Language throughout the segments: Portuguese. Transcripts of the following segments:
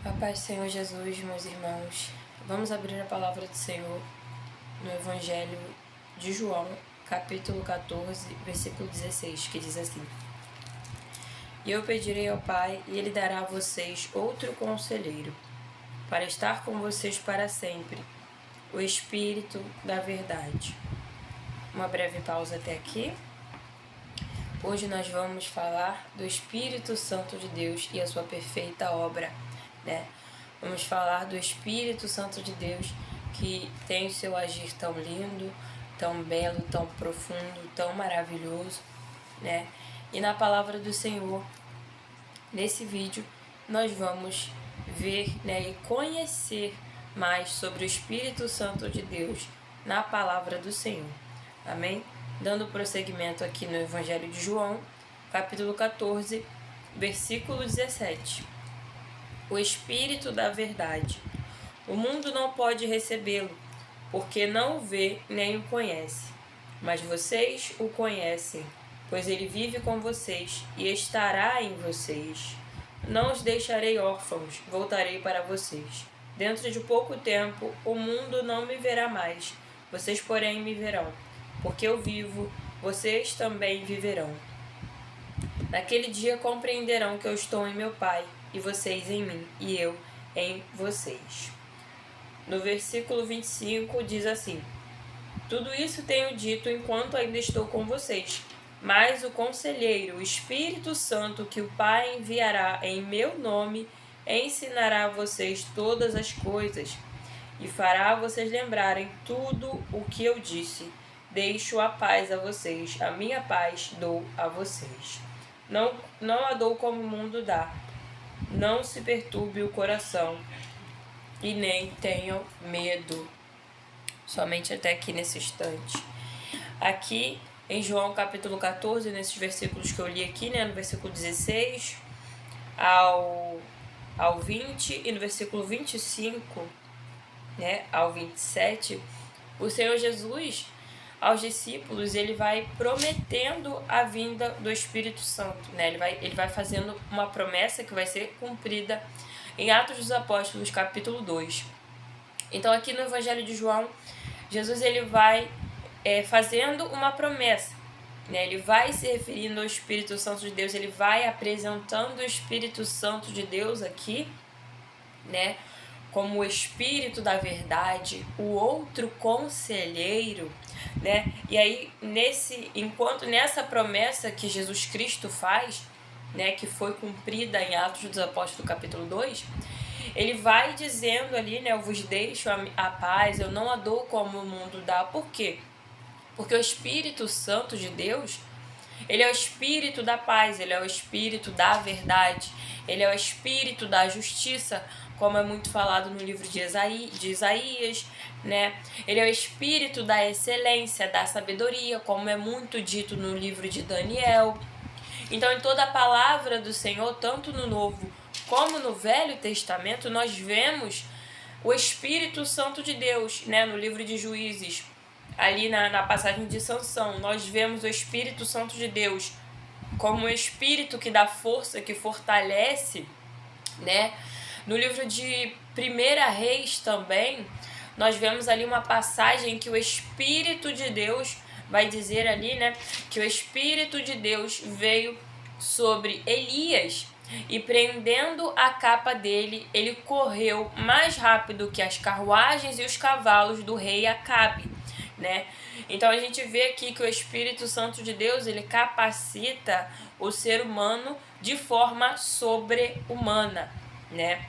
A paz do Senhor Jesus, meus irmãos. Vamos abrir a palavra do Senhor no Evangelho de João, capítulo 14, versículo 16, que diz assim: E eu pedirei ao Pai, e Ele dará a vocês outro conselheiro, para estar com vocês para sempre, o Espírito da Verdade. Uma breve pausa até aqui. Hoje nós vamos falar do Espírito Santo de Deus e a sua perfeita obra, né? Vamos falar do Espírito Santo de Deus, que tem o seu agir tão lindo, tão belo, tão profundo, tão maravilhoso, né? E na palavra do Senhor, nesse vídeo, nós vamos ver, né, e conhecer mais sobre o Espírito Santo de Deus na palavra do Senhor. Amém? Dando prosseguimento aqui no Evangelho de João, capítulo 14, versículo 17. O Espírito da Verdade. O mundo não pode recebê-lo, porque não o vê nem o conhece. Mas vocês o conhecem, pois ele vive com vocês e estará em vocês. Não os deixarei órfãos, voltarei para vocês. Dentro de pouco tempo, o mundo não me verá mais. Vocês, porém, me verão. Porque eu vivo, vocês também viverão. Naquele dia compreenderão que eu estou em meu Pai, e vocês em mim, e eu em vocês. No versículo 25 diz assim: Tudo isso tenho dito enquanto ainda estou com vocês, mas o Conselheiro, o Espírito Santo, que o Pai enviará em meu nome, ensinará a vocês todas as coisas, e fará vocês lembrarem tudo o que eu disse. Deixo a paz a vocês, a minha paz dou a vocês. Não a dou como o mundo dá. Não se perturbe o coração e nem tenham medo. Somente até aqui nesse instante. Aqui em João capítulo 14, nesses versículos que eu li aqui, né, no versículo 16 ao 20 e no versículo 25, né, ao 27, o Senhor Jesus aos discípulos, ele vai prometendo a vinda do Espírito Santo, né? Ele vai fazendo uma promessa que vai ser cumprida em Atos dos Apóstolos, capítulo 2. Então, aqui no Evangelho de João, Jesus ele vai fazendo uma promessa, né? Ele vai se referindo ao Espírito Santo de Deus, ele vai apresentando o Espírito Santo de Deus aqui, né, como o Espírito da Verdade, o outro conselheiro, né? E aí, enquanto nessa promessa que Jesus Cristo faz, né, que foi cumprida em Atos dos Apóstolos, capítulo 2, ele vai dizendo ali, né, eu vos deixo a paz, eu não a dou como o mundo dá. Por quê? Porque o Espírito Santo de Deus, ele é o Espírito da paz, ele é o Espírito da verdade, ele é o Espírito da justiça, como é muito falado no livro de Isaías, né? Ele é o Espírito da excelência, da sabedoria, como é muito dito no livro de Daniel. Então, em toda a palavra do Senhor, tanto no Novo como no Velho Testamento, nós vemos o Espírito Santo de Deus, né? No livro de Juízes, ali na passagem de Sansão, nós vemos o Espírito Santo de Deus como o Espírito que dá força, que fortalece, né? No livro de 1 Reis também, nós vemos ali uma passagem em que o Espírito de Deus vai dizer ali, né, que o Espírito de Deus veio sobre Elias e prendendo a capa dele, ele correu mais rápido que as carruagens e os cavalos do rei Acabe, né? Então a gente vê aqui que o Espírito Santo de Deus, ele capacita o ser humano de forma sobre-humana, né?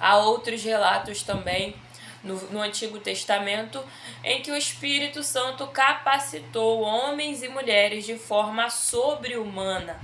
Há outros relatos também no Antigo Testamento em que o Espírito Santo capacitou homens e mulheres de forma sobre-humana,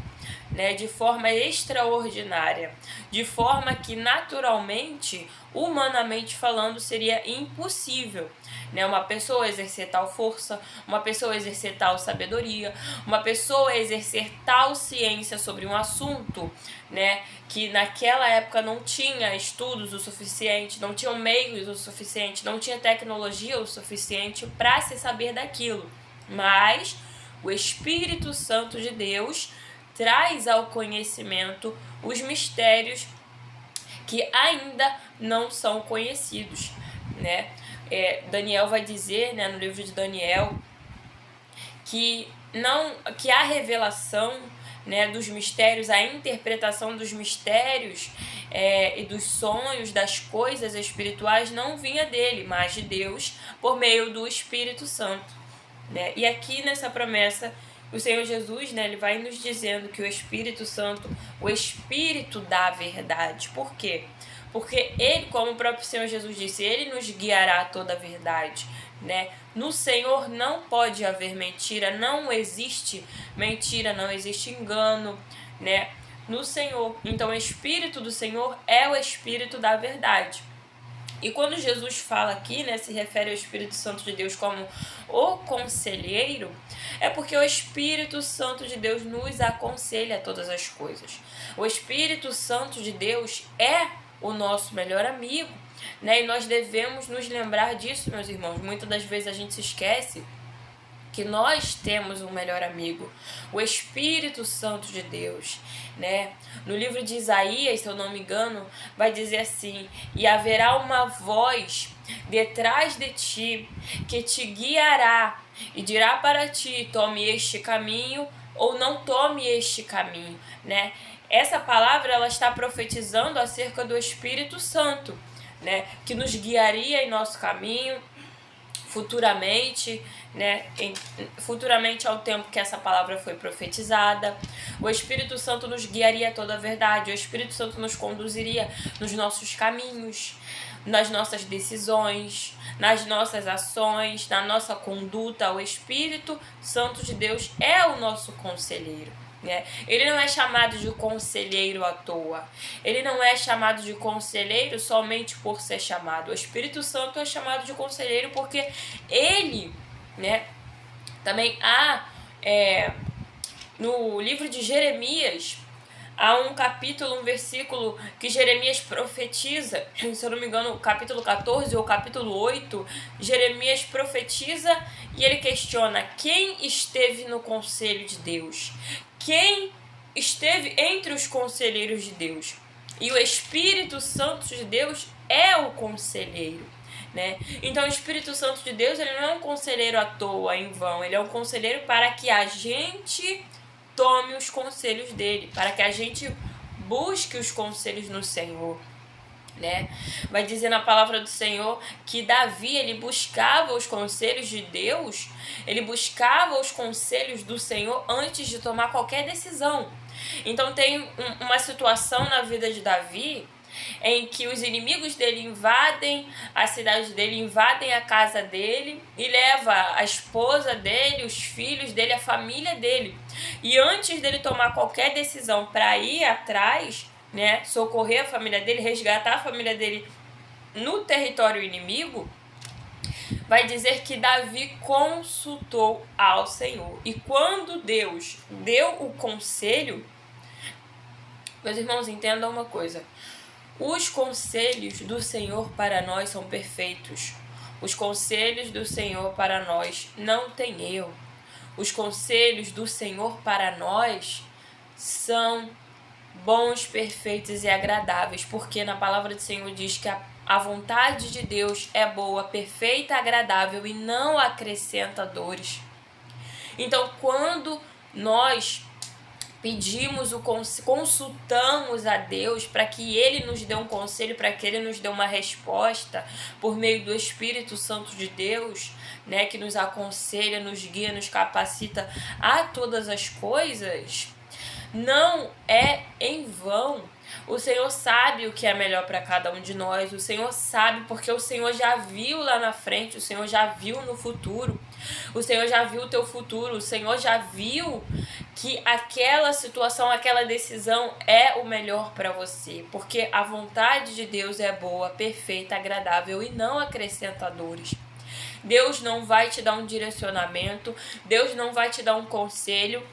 né, de forma extraordinária, de forma que naturalmente, humanamente falando, seria impossível, né, uma pessoa exercer tal força, uma pessoa exercer tal sabedoria, uma pessoa exercer tal ciência sobre um assunto, né, que naquela época não tinha estudos o suficiente, não tinham meios o suficiente, não tinha tecnologia o suficiente para se saber daquilo. Mas o Espírito Santo de Deus traz ao conhecimento os mistérios que ainda não são conhecidos, né? Daniel vai dizer, né, no livro de Daniel, que a revelação, né, dos mistérios, a interpretação dos mistérios e dos sonhos, das coisas espirituais não vinha dele, mas de Deus por meio do Espírito Santo, né? E aqui nessa promessa o Senhor Jesus, né, ele vai nos dizendo que o Espírito Santo, o Espírito da verdade. Por quê? Porque ele, como o próprio Senhor Jesus disse, ele nos guiará a toda a verdade, né? No Senhor não pode haver mentira, não existe mentira, não existe engano, né? No Senhor. Então, o Espírito do Senhor é o Espírito da verdade. E quando Jesus fala aqui, né, se refere ao Espírito Santo de Deus como o conselheiro, é porque o Espírito Santo de Deus nos aconselha todas as coisas. O Espírito Santo de Deus é o nosso melhor amigo, né? E nós devemos nos lembrar disso, meus irmãos. Muitas das vezes a gente se esquece que nós temos um melhor amigo, o Espírito Santo de Deus, né? No livro de Isaías, se eu não me engano, vai dizer assim: e haverá uma voz detrás de ti que te guiará e dirá para ti, tome este caminho ou não tome este caminho, né? Essa palavra, ela está profetizando acerca do Espírito Santo, né? Que nos guiaria em nosso caminho futuramente, né? Futuramente ao tempo que essa palavra foi profetizada. O Espírito Santo nos guiaria a toda a verdade. O Espírito Santo nos conduziria nos nossos caminhos, nas nossas decisões, nas nossas ações, na nossa conduta. O Espírito Santo de Deus é o nosso conselheiro, né? Ele não é chamado de conselheiro à toa. Ele não é chamado de conselheiro somente por ser chamado. O Espírito Santo é chamado de conselheiro porque ele, né? Também há no livro de Jeremias, há um capítulo, um versículo que Jeremias profetiza, se eu não me engano, capítulo 14 ou capítulo 8, Jeremias profetiza e ele questiona quem esteve no conselho de Deus, quem esteve entre os conselheiros de Deus. E o Espírito Santo de Deus é o conselheiro, né? Então o Espírito Santo de Deus, ele não é um conselheiro à toa, em vão, ele é um conselheiro para que a gente tome os conselhos dele, para que a gente busque os conselhos no Senhor, né? Vai dizer na palavra do Senhor que Davi, ele buscava os conselhos de Deus, ele buscava os conselhos do Senhor antes de tomar qualquer decisão. Então tem uma situação na vida de Davi em que os inimigos dele invadem a cidade dele, invadem a casa dele e leva a esposa dele, os filhos dele, a família dele. E antes dele tomar qualquer decisão para ir atrás, né, socorrer a família dele, resgatar a família dele no território inimigo, vai dizer que Davi consultou ao Senhor. E quando Deus deu o conselho, meus irmãos, entendam uma coisa: os conselhos do Senhor para nós são perfeitos. Os conselhos do Senhor para nós não têm erro. Os conselhos do Senhor para nós são bons, perfeitos e agradáveis, porque na palavra do Senhor diz que a vontade de Deus é boa, perfeita, agradável e não acrescenta dores. Então, quando nós pedimos, consultamos a Deus para que Ele nos dê um conselho, para que Ele nos dê uma resposta por meio do Espírito Santo de Deus, né, que nos aconselha, nos guia, nos capacita a todas as coisas, não é em vão. O Senhor sabe o que é melhor para cada um de nós. O Senhor sabe porque o Senhor já viu lá na frente, o Senhor já viu no futuro. O Senhor já viu o teu futuro, o Senhor já viu que aquela situação, aquela decisão é o melhor para você, porque a vontade de Deus é boa, perfeita, agradável e não acrescenta dores. Deus não vai te dar um direcionamento, Deus não vai te dar um conselho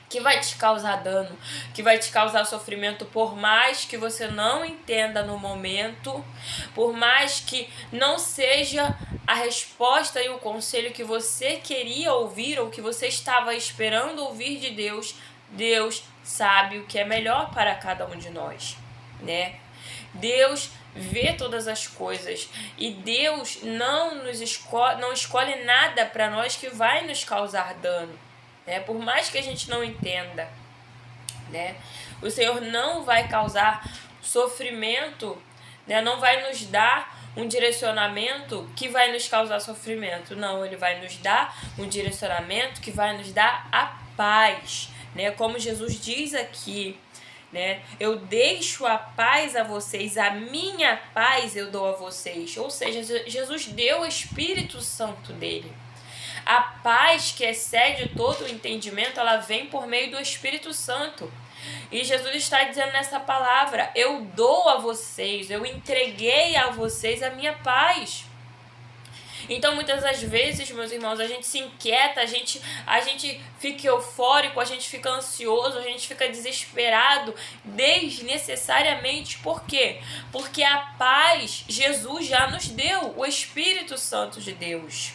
que vai te causar dano, que vai te causar sofrimento, por mais que você não entenda no momento, por mais que não seja a resposta e o conselho que você queria ouvir ou que você estava esperando ouvir de Deus. Deus sabe o que é melhor para cada um de nós, né? Deus vê todas as coisas e Deus não escolhe nada para nós que vai nos causar dano, né? Por mais que a gente não entenda, né? O Senhor não vai causar sofrimento, né? Não vai nos dar um direcionamento que vai nos causar sofrimento. Não, Ele vai nos dar um direcionamento que vai nos dar a paz, né? Como Jesus diz aqui, né? Eu deixo a paz a vocês, a minha paz eu dou a vocês. Ou seja, Jesus deu o Espírito Santo dele. A paz que excede todo o entendimento, ela vem por meio do Espírito Santo. E Jesus está dizendo nessa palavra: eu dou a vocês, eu entreguei a vocês a minha paz. Então, muitas das vezes, meus irmãos, a gente se inquieta, a gente fica eufórico, a gente fica ansioso, a gente fica desesperado desnecessariamente. Por quê? Porque a paz Jesus já nos deu, o Espírito Santo de Deus.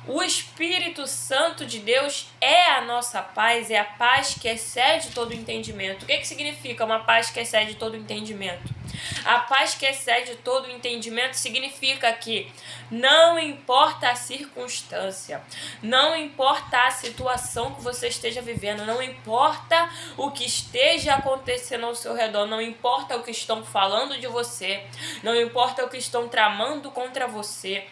O Espírito Santo de Deus é a nossa paz, é a paz que excede todo entendimento. O que significa uma paz que excede todo entendimento? A paz que excede todo entendimento significa que não importa a circunstância, não importa a situação que você esteja vivendo, não importa o que esteja acontecendo ao seu redor, não importa o que estão falando de você, não importa o que estão tramando contra você,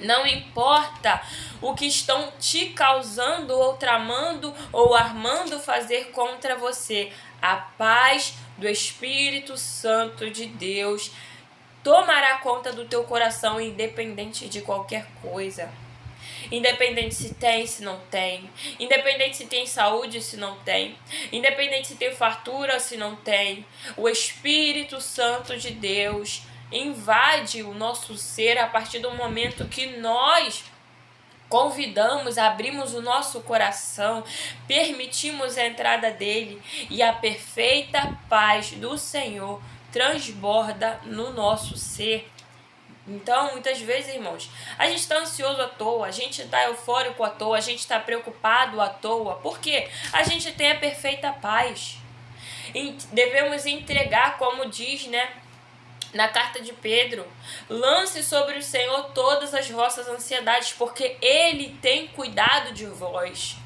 não importa o que estão te causando ou tramando ou armando fazer contra você, a paz do Espírito Santo de Deus tomará conta do teu coração, independente de qualquer coisa. Independente se tem, se não tem. Independente se tem saúde, se não tem. Independente se tem fartura, se não tem. O Espírito Santo de Deus invade o nosso ser a partir do momento que nós convidamos, abrimos o nosso coração, permitimos a entrada dele, e a perfeita paz do Senhor transborda no nosso ser. Então, muitas vezes, irmãos, a gente está ansioso à toa, a gente está eufórico à toa, a gente está preocupado à toa. Por quê? A gente tem a perfeita paz. E devemos entregar, como diz, né, na carta de Pedro: lance sobre o Senhor todas as vossas ansiedades, porque Ele tem cuidado de vós.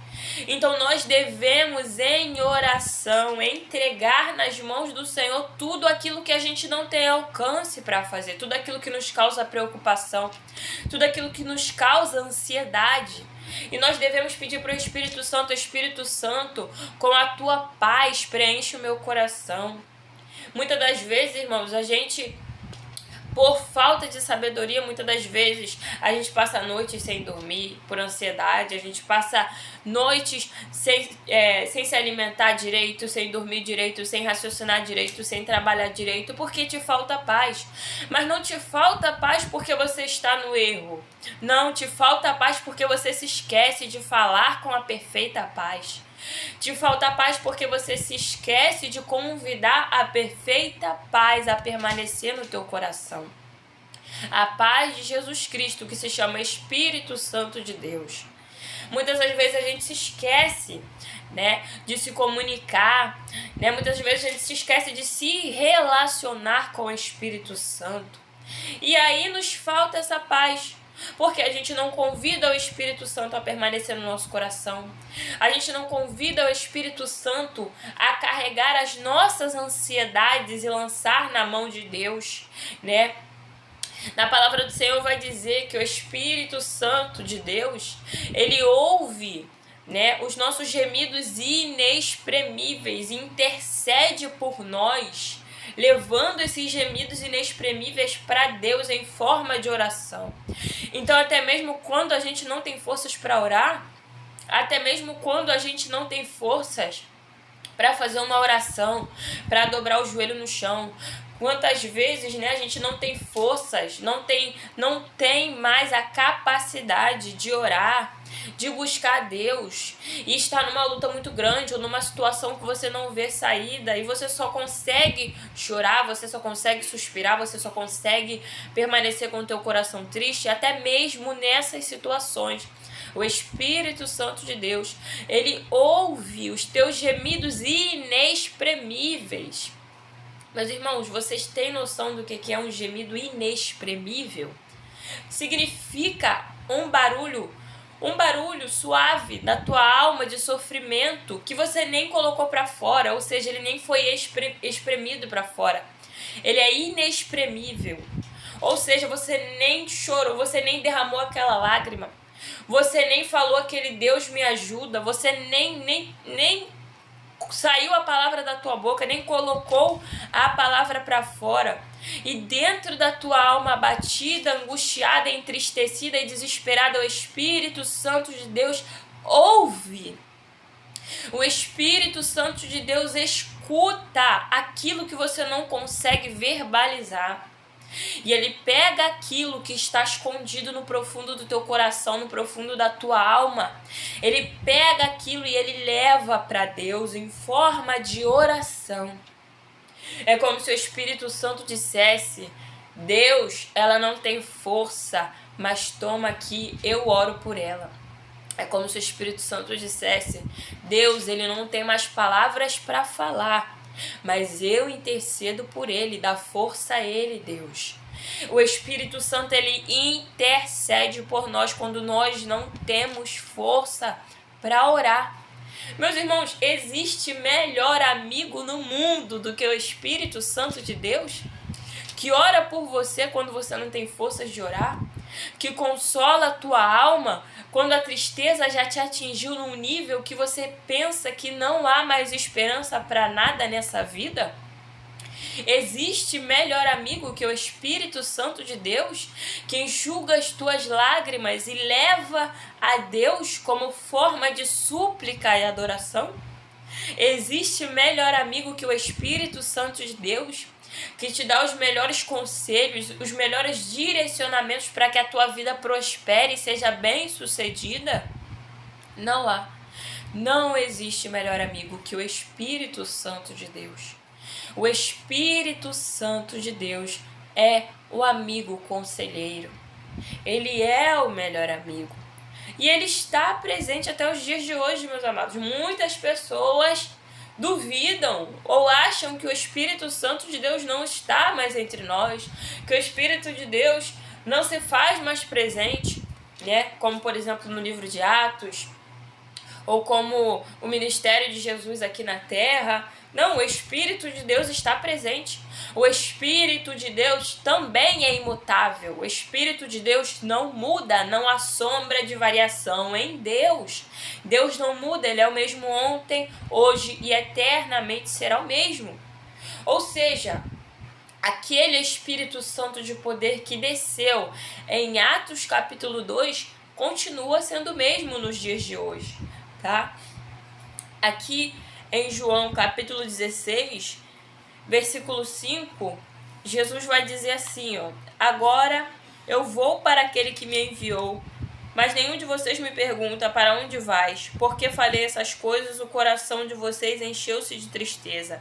Então nós devemos, em oração, entregar nas mãos do Senhor tudo aquilo que a gente não tem alcance para fazer, tudo aquilo que nos causa preocupação, tudo aquilo que nos causa ansiedade. E nós devemos pedir para o Espírito Santo: Espírito Santo, com a tua paz preenche o meu coração. Muitas das vezes, irmãos, a gente, por falta de sabedoria, muitas das vezes a gente passa noites sem dormir por ansiedade, a gente passa noites sem se alimentar direito, sem dormir direito, sem raciocinar direito, sem trabalhar direito, porque te falta paz. Mas não te falta paz porque você está no erro. Não te falta paz porque você se esquece de falar com a perfeita paz. Te falta paz porque você se esquece de convidar a perfeita paz a permanecer no teu coração. A paz de Jesus Cristo, que se chama Espírito Santo de Deus. Muitas das vezes a gente se esquece, né, de se comunicar, né? Muitas vezes a gente se esquece de se relacionar com o Espírito Santo. E aí nos falta essa paz. Porque a gente não convida o Espírito Santo a permanecer no nosso coração. A gente não convida o Espírito Santo a carregar as nossas ansiedades e lançar na mão de Deus, né? Na palavra do Senhor vai dizer que o Espírito Santo de Deus, ele ouve, né, os nossos gemidos inexprimíveis, intercede por nós, levando esses gemidos inexprimíveis para Deus em forma de oração. Então, até mesmo quando a gente não tem forças para orar, até mesmo quando a gente não tem forças para fazer uma oração, para dobrar o joelho no chão, quantas vezes, né, a gente não tem forças, não tem mais a capacidade de orar, de buscar a Deus, e está numa luta muito grande ou numa situação que você não vê saída e você só consegue chorar, você só consegue suspirar, você só consegue permanecer com o teu coração triste, até mesmo nessas situações. O Espírito Santo de Deus, ele ouve os teus gemidos inexprimíveis. Meus irmãos, vocês têm noção do que é um gemido inexprimível? Significa um barulho suave da tua alma de sofrimento que você nem colocou para fora, ou seja, ele nem foi espremido para fora. Ele é inexprimível. Ou seja, você nem chorou, você nem derramou aquela lágrima. Você nem falou aquele Deus me ajuda, você nem saiu a palavra da tua boca, nem colocou a palavra para fora. E dentro da tua alma abatida, angustiada, entristecida e desesperada, o Espírito Santo de Deus ouve. O Espírito Santo de Deus escuta aquilo que você não consegue verbalizar. E ele pega aquilo que está escondido no profundo do teu coração, no profundo da tua alma. Ele pega aquilo e ele leva para Deus em forma de oração. É como se o Espírito Santo dissesse: Deus, ela não tem força, mas toma aqui, eu oro por ela. É como se o Espírito Santo dissesse: Deus, ele não tem mais palavras para falar, mas eu intercedo por ele, dá força a ele, Deus. O Espírito Santo, ele intercede por nós quando nós não temos força para orar. Meus irmãos, existe melhor amigo no mundo do que o Espírito Santo de Deus? Que ora por você quando você não tem forças de orar? Que consola a tua alma quando a tristeza já te atingiu num nível que você pensa que não há mais esperança para nada nessa vida? Existe melhor amigo que o Espírito Santo de Deus, que enxuga as tuas lágrimas e leva a Deus como forma de súplica e adoração? Existe melhor amigo que o Espírito Santo de Deus, que te dá os melhores conselhos, os melhores direcionamentos para que a tua vida prospere e seja bem-sucedida? Não há. Não existe melhor amigo que o Espírito Santo de Deus. O Espírito Santo de Deus é o amigo conselheiro. Ele é o melhor amigo. E ele está presente até os dias de hoje, meus amados. Muitas pessoas duvidam ou acham que o Espírito Santo de Deus não está mais entre nós, que o Espírito de Deus não se faz mais presente, né? Como, por exemplo, no livro de Atos, ou como o ministério de Jesus aqui na terra. Não, o Espírito de Deus está presente. O Espírito de Deus também é imutável. O Espírito de Deus não muda, não há sombra de variação em Deus. Deus não muda, ele é o mesmo ontem, hoje e eternamente será o mesmo. Ou seja, aquele Espírito Santo de poder que desceu em Atos capítulo 2 continua sendo o mesmo nos dias de hoje, tá? Aqui em João capítulo 16, versículo 5, Jesus vai dizer assim, ó: agora eu vou para aquele que me enviou, mas nenhum de vocês me pergunta para onde vais, porque falei essas coisas, o coração de vocês encheu-se de tristeza.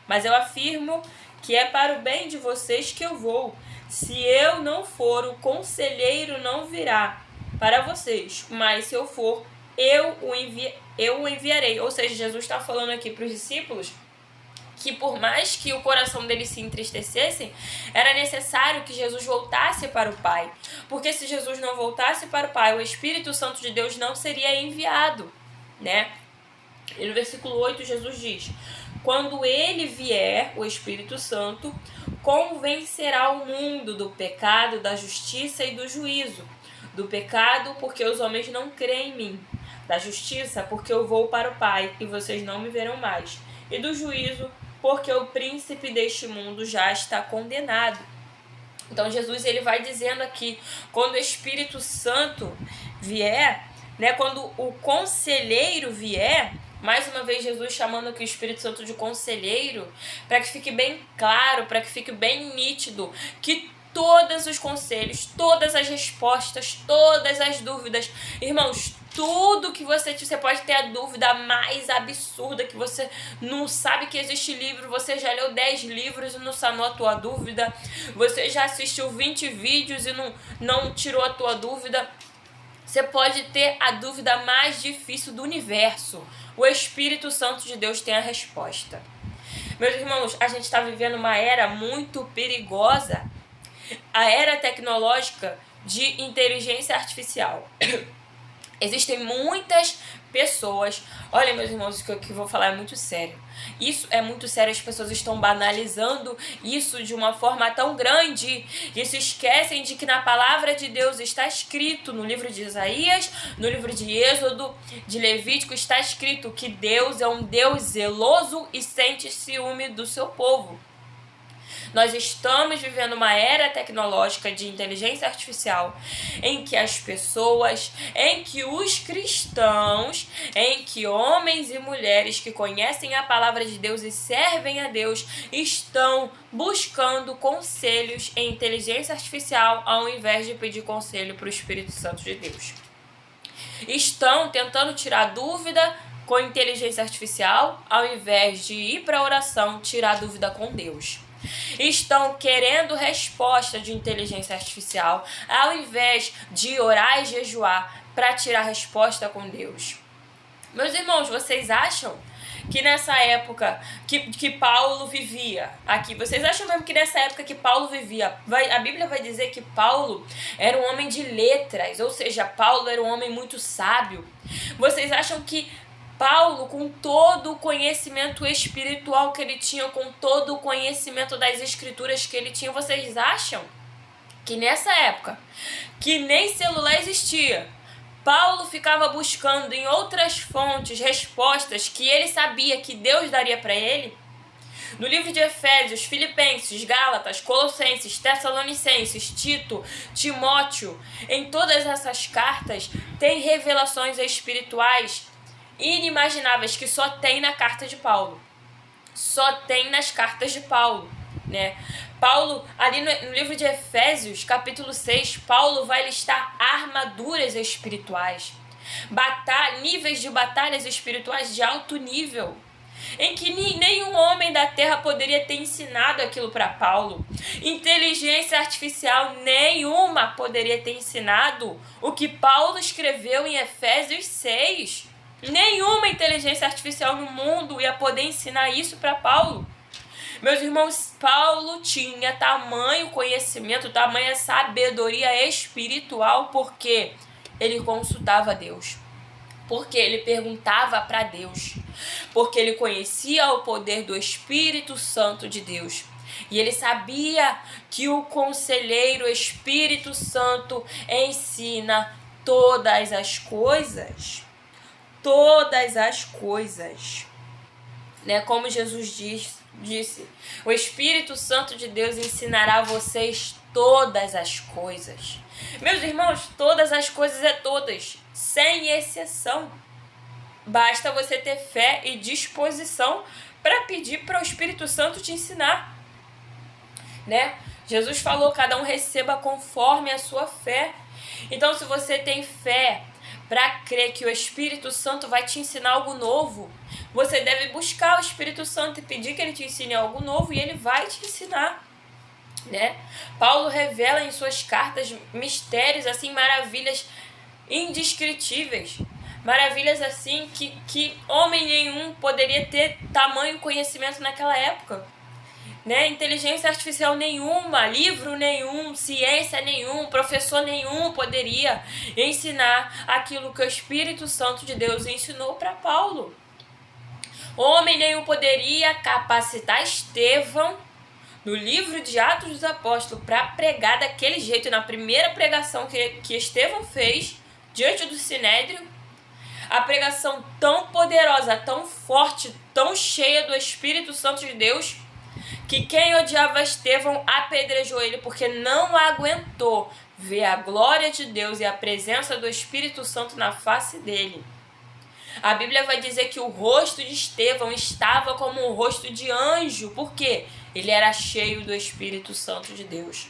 Mas eu afirmo que é para o bem de vocês que eu vou. Se eu não for, o conselheiro não virá para vocês, mas se eu for, eu o enviarei. Ou seja, Jesus está falando aqui para os discípulos que por mais que o coração deles se entristecessem, era necessário que Jesus voltasse para o Pai. Porque se Jesus não voltasse para o Pai, o Espírito Santo de Deus não seria enviado, né? E no versículo 8, Jesus diz: quando ele vier, o Espírito Santo, convencerá o mundo do pecado, da justiça e do juízo. Do pecado, porque os homens não creem em mim. Da justiça, porque eu vou para o Pai e vocês não me verão mais. E do juízo, porque o príncipe deste mundo já está condenado. Então Jesus, ele vai dizendo aqui, quando o Espírito Santo vier, né, quando o conselheiro vier, mais uma vez Jesus chamando aqui o Espírito Santo de conselheiro, para que fique bem claro, para que fique bem nítido, que todos os conselhos, todas as respostas, todas as dúvidas, irmãos, tudo que você pode ter a dúvida mais absurda, que você não sabe que existe livro, você já leu 10 livros e não sanou a tua dúvida, você já assistiu 20 vídeos e não tirou a tua dúvida. Você pode ter a dúvida mais difícil do universo. O Espírito Santo de Deus tem a resposta. Meus irmãos, a gente está vivendo uma era muito perigosa, a era tecnológica de inteligência artificial. Existem muitas pessoas, olha meus irmãos, o que eu vou falar é muito sério. Isso é muito sério, as pessoas estão banalizando isso de uma forma tão grande e se esquecem de que na palavra de Deus está escrito, no livro de Isaías, no livro de Êxodo, de Levítico, está escrito que Deus é um Deus zeloso e sente ciúme do seu povo. Nós estamos vivendo uma era tecnológica de inteligência artificial em que as pessoas, em que os cristãos, em que homens e mulheres que conhecem a palavra de Deus e servem a Deus estão buscando conselhos em inteligência artificial ao invés de pedir conselho para o Espírito Santo de Deus. Estão tentando tirar dúvida com inteligência artificial ao invés de ir para a oração tirar dúvida com Deus. Estão querendo resposta de inteligência artificial ao invés de orar e jejuar para tirar resposta com Deus. Meus irmãos, vocês acham que nessa época que Paulo vivia aqui, vocês acham mesmo que nessa época que Paulo vivia, a Bíblia vai dizer que Paulo era um homem de letras, ou seja, Paulo era um homem muito sábio? Vocês acham que Paulo, com todo o conhecimento espiritual que ele tinha, com todo o conhecimento das escrituras que ele tinha, vocês acham que nessa época, que nem celular existia, Paulo ficava buscando em outras fontes respostas que ele sabia que Deus daria para ele? No livro de Efésios, Filipenses, Gálatas, Colossenses, Tessalonicenses, Tito, Timóteo, em todas essas cartas tem revelações espirituais inimagináveis que só tem na carta de Paulo. Só tem nas cartas de Paulo, né? Paulo, ali no livro de Efésios, capítulo 6, Paulo vai listar armaduras espirituais, níveis de batalhas espirituais de alto nível, em que nenhum homem da terra poderia ter ensinado aquilo para Paulo. Inteligência artificial nenhuma poderia ter ensinado o que Paulo escreveu em Efésios 6. Nenhuma inteligência artificial no mundo ia poder ensinar isso para Paulo. Meus irmãos, Paulo tinha tamanho conhecimento, tamanha sabedoria espiritual, porque ele consultava Deus, porque ele perguntava para Deus, porque ele conhecia o poder do Espírito Santo de Deus. E ele sabia que o conselheiro Espírito Santo ensina todas as coisas. Todas as coisas, né? Como Jesus disse, o Espírito Santo de Deus ensinará a vocês todas as coisas. Meus irmãos, todas as coisas é todas, sem exceção. Basta você ter fé e disposição para pedir para o Espírito Santo te ensinar, né? Jesus falou, cada um receba conforme a sua fé. Então, se você tem fé para crer que o Espírito Santo vai te ensinar algo novo, você deve buscar o Espírito Santo e pedir que ele te ensine algo novo, e ele vai te ensinar, né? Paulo revela em suas cartas mistérios, assim, maravilhas indescritíveis, maravilhas assim que homem nenhum poderia ter tamanho conhecimento naquela época, né? Inteligência artificial nenhuma, livro nenhum, ciência nenhum, professor nenhum poderia ensinar aquilo que o Espírito Santo de Deus ensinou para Paulo. Homem nenhum poderia capacitar Estevão no livro de Atos dos Apóstolos para pregar daquele jeito, na primeira pregação que Estevão fez diante do Sinédrio, a pregação tão poderosa, tão forte, tão cheia do Espírito Santo de Deus, que quem odiava Estevão apedrejou ele porque não aguentou ver a glória de Deus e a presença do Espírito Santo na face dele. A Bíblia vai dizer que o rosto de Estevão estava como um rosto de anjo, porque ele era cheio do Espírito Santo de Deus.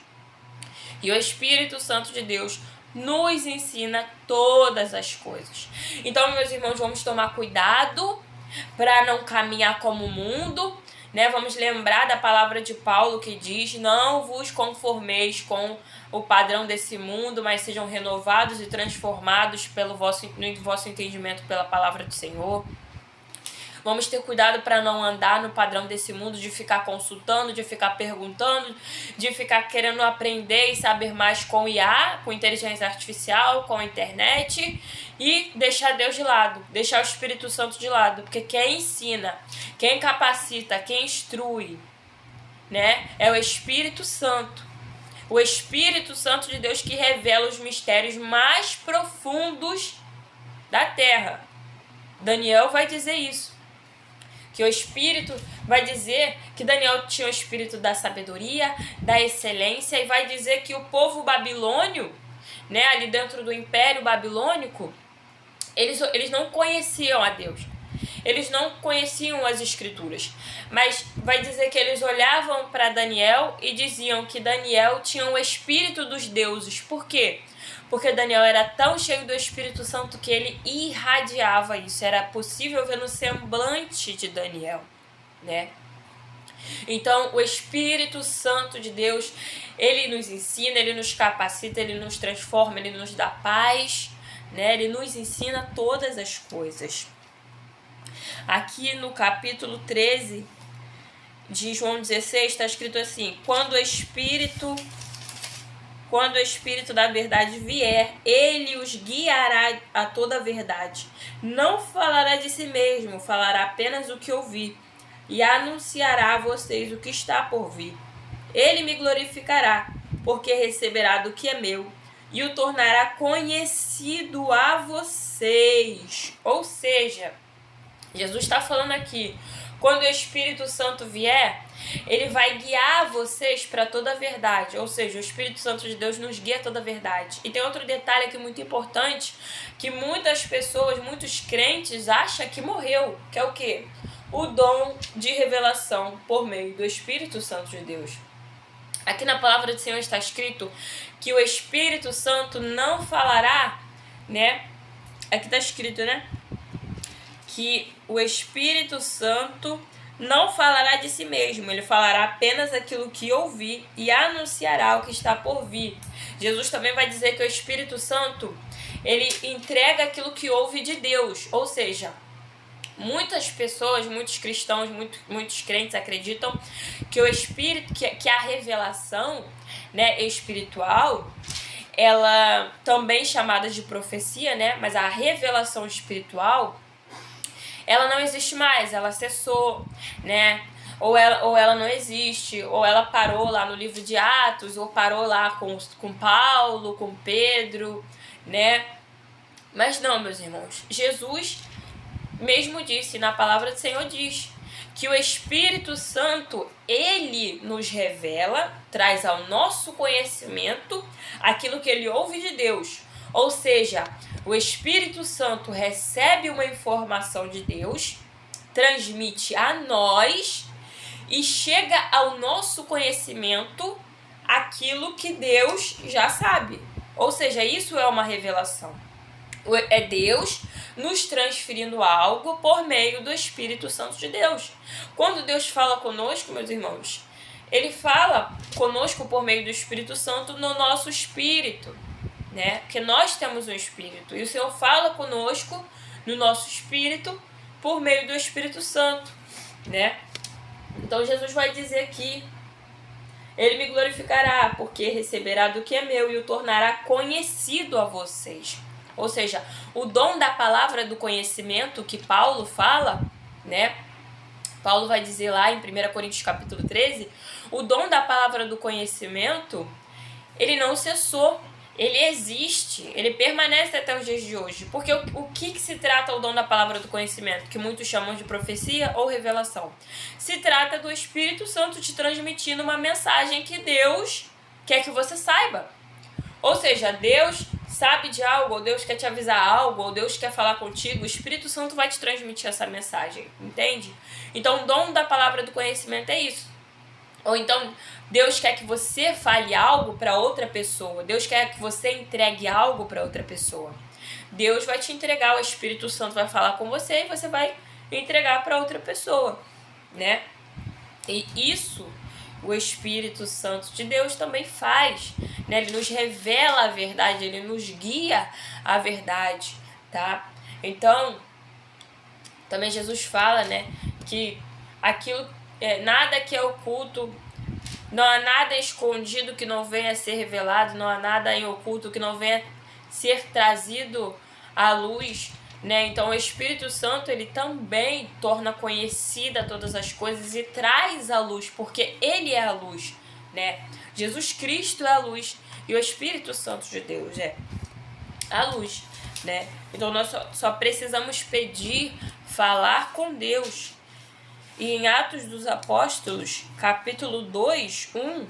E o Espírito Santo de Deus nos ensina todas as coisas. Então, meus irmãos, vamos tomar cuidado para não caminhar como o mundo, né? Vamos lembrar da palavra de Paulo que diz: não vos conformeis com o padrão desse mundo, mas sejam renovados e transformados no vosso entendimento pela palavra do Senhor. Vamos ter cuidado para não andar no padrão desse mundo, de ficar consultando, de ficar perguntando, de ficar querendo aprender e saber mais com IA, com inteligência artificial, com a internet, e deixar Deus de lado, deixar o Espírito Santo de lado, porque quem ensina, quem capacita, quem instrui, né, é o Espírito Santo. O Espírito Santo de Deus que revela os mistérios mais profundos da terra. Daniel vai dizer isso. Que o Espírito vai dizer que Daniel tinha o espírito da sabedoria, da excelência, e vai dizer que o povo babilônio, né, ali dentro do Império Babilônico, eles não conheciam a Deus. Eles não conheciam as Escrituras, mas vai dizer que eles olhavam para Daniel e diziam que Daniel tinha o espírito dos deuses. Por quê? Porque Daniel era tão cheio do Espírito Santo que ele irradiava isso. Era possível ver no semblante de Daniel, né? Então, o Espírito Santo de Deus, ele nos ensina, ele nos capacita, ele nos transforma, ele nos dá paz, né? Ele nos ensina todas as coisas. Aqui no capítulo 13 de João 16 está escrito assim: quando o Espírito da verdade vier, ele os guiará a toda a verdade. Não falará de si mesmo, falará apenas o que ouvir, e anunciará a vocês o que está por vir. Ele me glorificará, porque receberá do que é meu, e o tornará conhecido a vocês. Ou seja, Jesus está falando aqui, quando o Espírito Santo vier, ele vai guiar vocês para toda a verdade. Ou seja, o Espírito Santo de Deus nos guia a toda a verdade. E tem outro detalhe aqui muito importante, que muitas pessoas, muitos crentes acham que morreu, que é o quê? O dom de revelação por meio do Espírito Santo de Deus. Aqui na palavra do Senhor está escrito que o Espírito Santo não falará, né? Aqui está escrito, né? Que o Espírito Santo não falará de si mesmo, ele falará apenas aquilo que ouvir e anunciará o que está por vir. Jesus também vai dizer que o Espírito Santo, ele entrega aquilo que ouve de Deus, ou seja, muitas pessoas, muitos cristãos, muitos crentes acreditam que o Espírito, que a revelação, né, espiritual, ela também chamada de profecia, né, mas a revelação espiritual, ela não existe mais, ela cessou, né? Ou ela não existe, ou ela parou lá no livro de Atos, ou parou lá com Paulo, com Pedro, né? Mas não, meus irmãos, Jesus mesmo disse, na palavra do Senhor diz, que o Espírito Santo, ele nos revela, traz ao nosso conhecimento aquilo que ele ouve de Deus. Ou seja, o Espírito Santo recebe uma informação de Deus, transmite a nós e chega ao nosso conhecimento aquilo que Deus já sabe. Ou seja, isso é uma revelação. É Deus nos transferindo algo por meio do Espírito Santo de Deus. Quando Deus fala conosco, meus irmãos, ele fala conosco por meio do Espírito Santo no nosso espírito, né? Porque nós temos um espírito e o Senhor fala conosco no nosso espírito por meio do Espírito Santo, né? Então Jesus vai dizer aqui: ele me glorificará, porque receberá do que é meu e o tornará conhecido a vocês. Ou seja, o dom da palavra do conhecimento que Paulo fala, né? Paulo vai dizer lá em 1 Coríntios capítulo 13, o dom da palavra do conhecimento, ele não cessou, ele existe, ele permanece até os dias de hoje. Porque o que se trata o dom da palavra do conhecimento, que muitos chamam de profecia ou revelação? Se trata do Espírito Santo te transmitindo uma mensagem que Deus quer que você saiba. Ou seja, Deus sabe de algo, ou Deus quer te avisar algo, ou Deus quer falar contigo, o Espírito Santo vai te transmitir essa mensagem, entende? Então, o dom da palavra do conhecimento é isso. Ou então, Deus quer que você fale algo para outra pessoa, Deus quer que você entregue algo para outra pessoa. Deus vai te entregar, o Espírito Santo vai falar com você e você vai entregar para outra pessoa, né? E isso o Espírito Santo de Deus também faz, né? Ele nos revela a verdade, ele nos guia à verdade, tá? Então, Também Jesus fala, né, que aquilo, nada que é oculto, não há nada escondido que não venha a ser revelado, não há nada em oculto que não venha ser trazido à luz, né? Então o Espírito Santo, ele também torna conhecida todas as coisas e traz à luz, porque ele é a luz, né? Jesus Cristo é a luz e o Espírito Santo de Deus é a luz, né? Então nós só precisamos pedir, falar com Deus. E em Atos dos Apóstolos, capítulo 2, 1,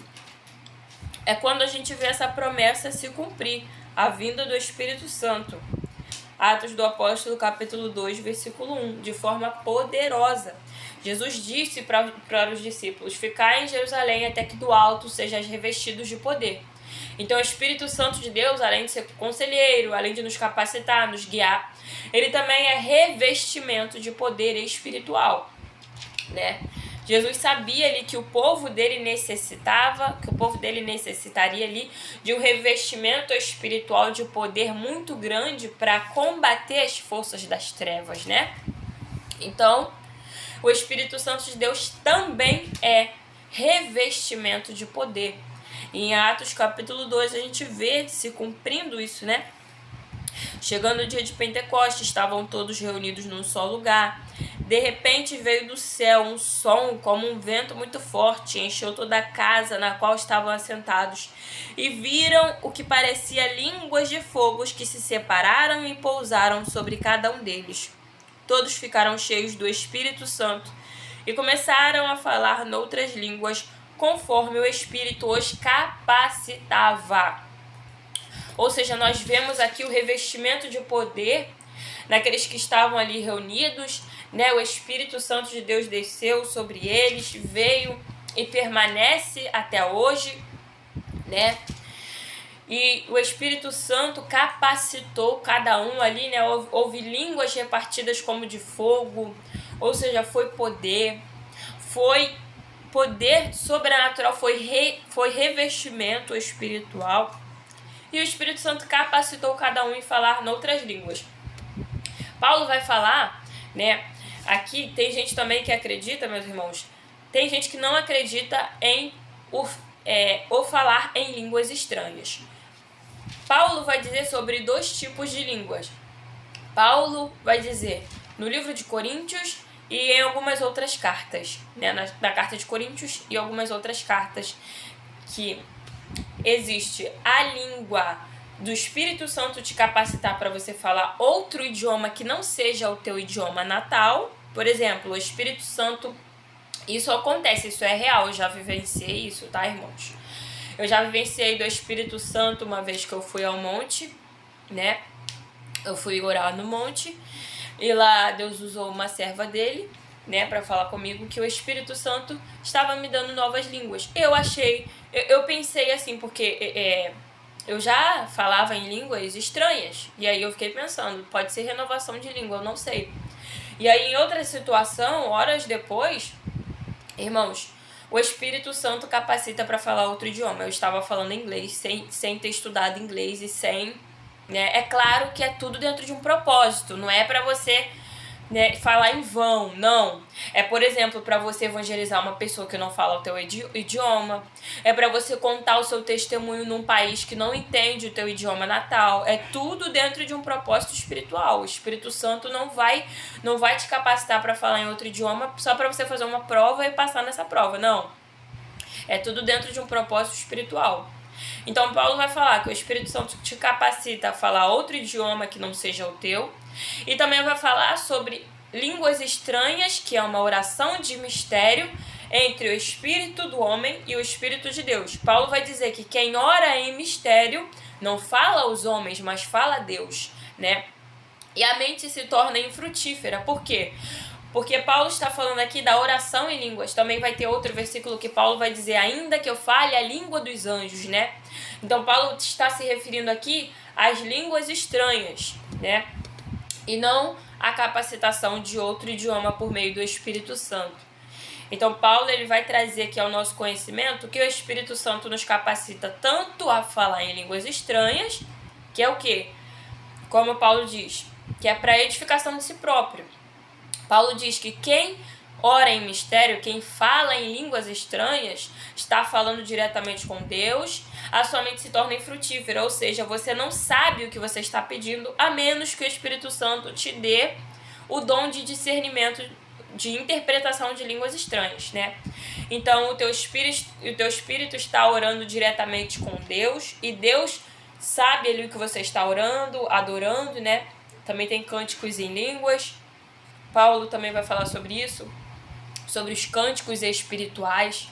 é quando a gente vê essa promessa se cumprir, a vinda do Espírito Santo. Atos do Apóstolo, capítulo 2, versículo 1, de forma poderosa. Jesus disse para os discípulos: ficai em Jerusalém até que do alto sejais revestidos de poder. Então o Espírito Santo de Deus, além de ser conselheiro, além de nos capacitar, nos guiar, ele também é revestimento de poder espiritual, né? Jesus sabia ali que o povo dele necessitaria ali de um revestimento espiritual de poder muito grande para combater as forças das trevas, né? Então, o Espírito Santo de Deus também é revestimento de poder. E em Atos capítulo 2 a gente vê se cumprindo isso, né? Chegando o dia de Pentecostes, estavam todos reunidos num só lugar. De repente veio do céu um som como um vento muito forte, encheu toda a casa na qual estavam assentados, e viram o que parecia línguas de fogo que se separaram e pousaram sobre cada um deles. Todos ficaram cheios do Espírito Santo e começaram a falar noutras línguas, conforme o Espírito os capacitava. Ou seja, nós vemos aqui o revestimento de poder naqueles que estavam ali reunidos, né? O Espírito Santo de Deus desceu sobre eles, veio e permanece até hoje, né? E o Espírito Santo capacitou cada um ali, né? Houve línguas repartidas como de fogo, ou seja, foi poder sobrenatural, foi revestimento espiritual. E o Espírito Santo capacitou cada um em falar noutras línguas. Paulo vai falar, né? Aqui tem gente também que acredita, meus irmãos, tem gente que não acredita em ou falar em línguas estranhas. Paulo vai dizer sobre 2 tipos de línguas. Paulo vai dizer no livro de Coríntios e em algumas outras cartas, né? Na carta de Coríntios e algumas outras cartas, que existe a língua do Espírito Santo te capacitar para você falar outro idioma que não seja o teu idioma natal. Por exemplo, o Espírito Santo, isso acontece, isso é real, eu já vivenciei isso, tá, irmãos? Eu já vivenciei do Espírito Santo uma vez que eu fui ao monte, né? Eu fui orar no monte e lá Deus usou uma serva dele, né, para falar comigo que o Espírito Santo estava me dando novas línguas. Eu pensei assim, porque eu já falava em línguas estranhas, e aí eu fiquei pensando, pode ser renovação de língua, eu não sei. E aí em outra situação, horas depois, irmãos, o Espírito Santo capacita para falar outro idioma. Eu estava falando inglês sem ter estudado inglês e sem, né, é claro que é tudo dentro de um propósito, não é para você, né, falar em vão, não. É, por exemplo, para você evangelizar uma pessoa que não fala o teu idioma. É para você contar o seu testemunho num país que não entende o teu idioma natal. É tudo dentro de um propósito espiritual. O Espírito Santo não vai te capacitar para falar em outro idioma só para você fazer uma prova e passar nessa prova, não. É tudo dentro de um propósito espiritual. Então Paulo vai falar que o Espírito Santo te capacita a falar outro idioma que não seja o teu. E também vai falar sobre línguas estranhas, que é uma oração de mistério entre o espírito do homem e o Espírito de Deus. Paulo vai dizer que quem ora em mistério não fala aos homens, mas fala a Deus, né? E a mente se torna infrutífera. Por quê? Porque Paulo está falando aqui da oração em línguas. Também vai ter outro versículo que Paulo vai dizer, ainda que eu fale a língua dos anjos, né? Então Paulo está se referindo aqui às línguas estranhas, né? E não a capacitação de outro idioma por meio do Espírito Santo. Então Paulo ele vai trazer aqui ao nosso conhecimento que o Espírito Santo nos capacita tanto a falar em línguas estranhas, que é o quê? Como Paulo diz, que é para edificação de si próprio. Paulo diz que quem ora em mistério, quem fala em línguas estranhas, está falando diretamente com Deus, a sua mente se torna infrutífera, ou seja, você não sabe o que você está pedindo, a menos que o Espírito Santo te dê o dom de discernimento, de interpretação de línguas estranhas, né? Então, o teu espírito está orando diretamente com Deus, e Deus sabe ali o que você está orando, adorando, né? Também tem cânticos em línguas. Paulo também vai falar sobre isso, sobre os cânticos espirituais.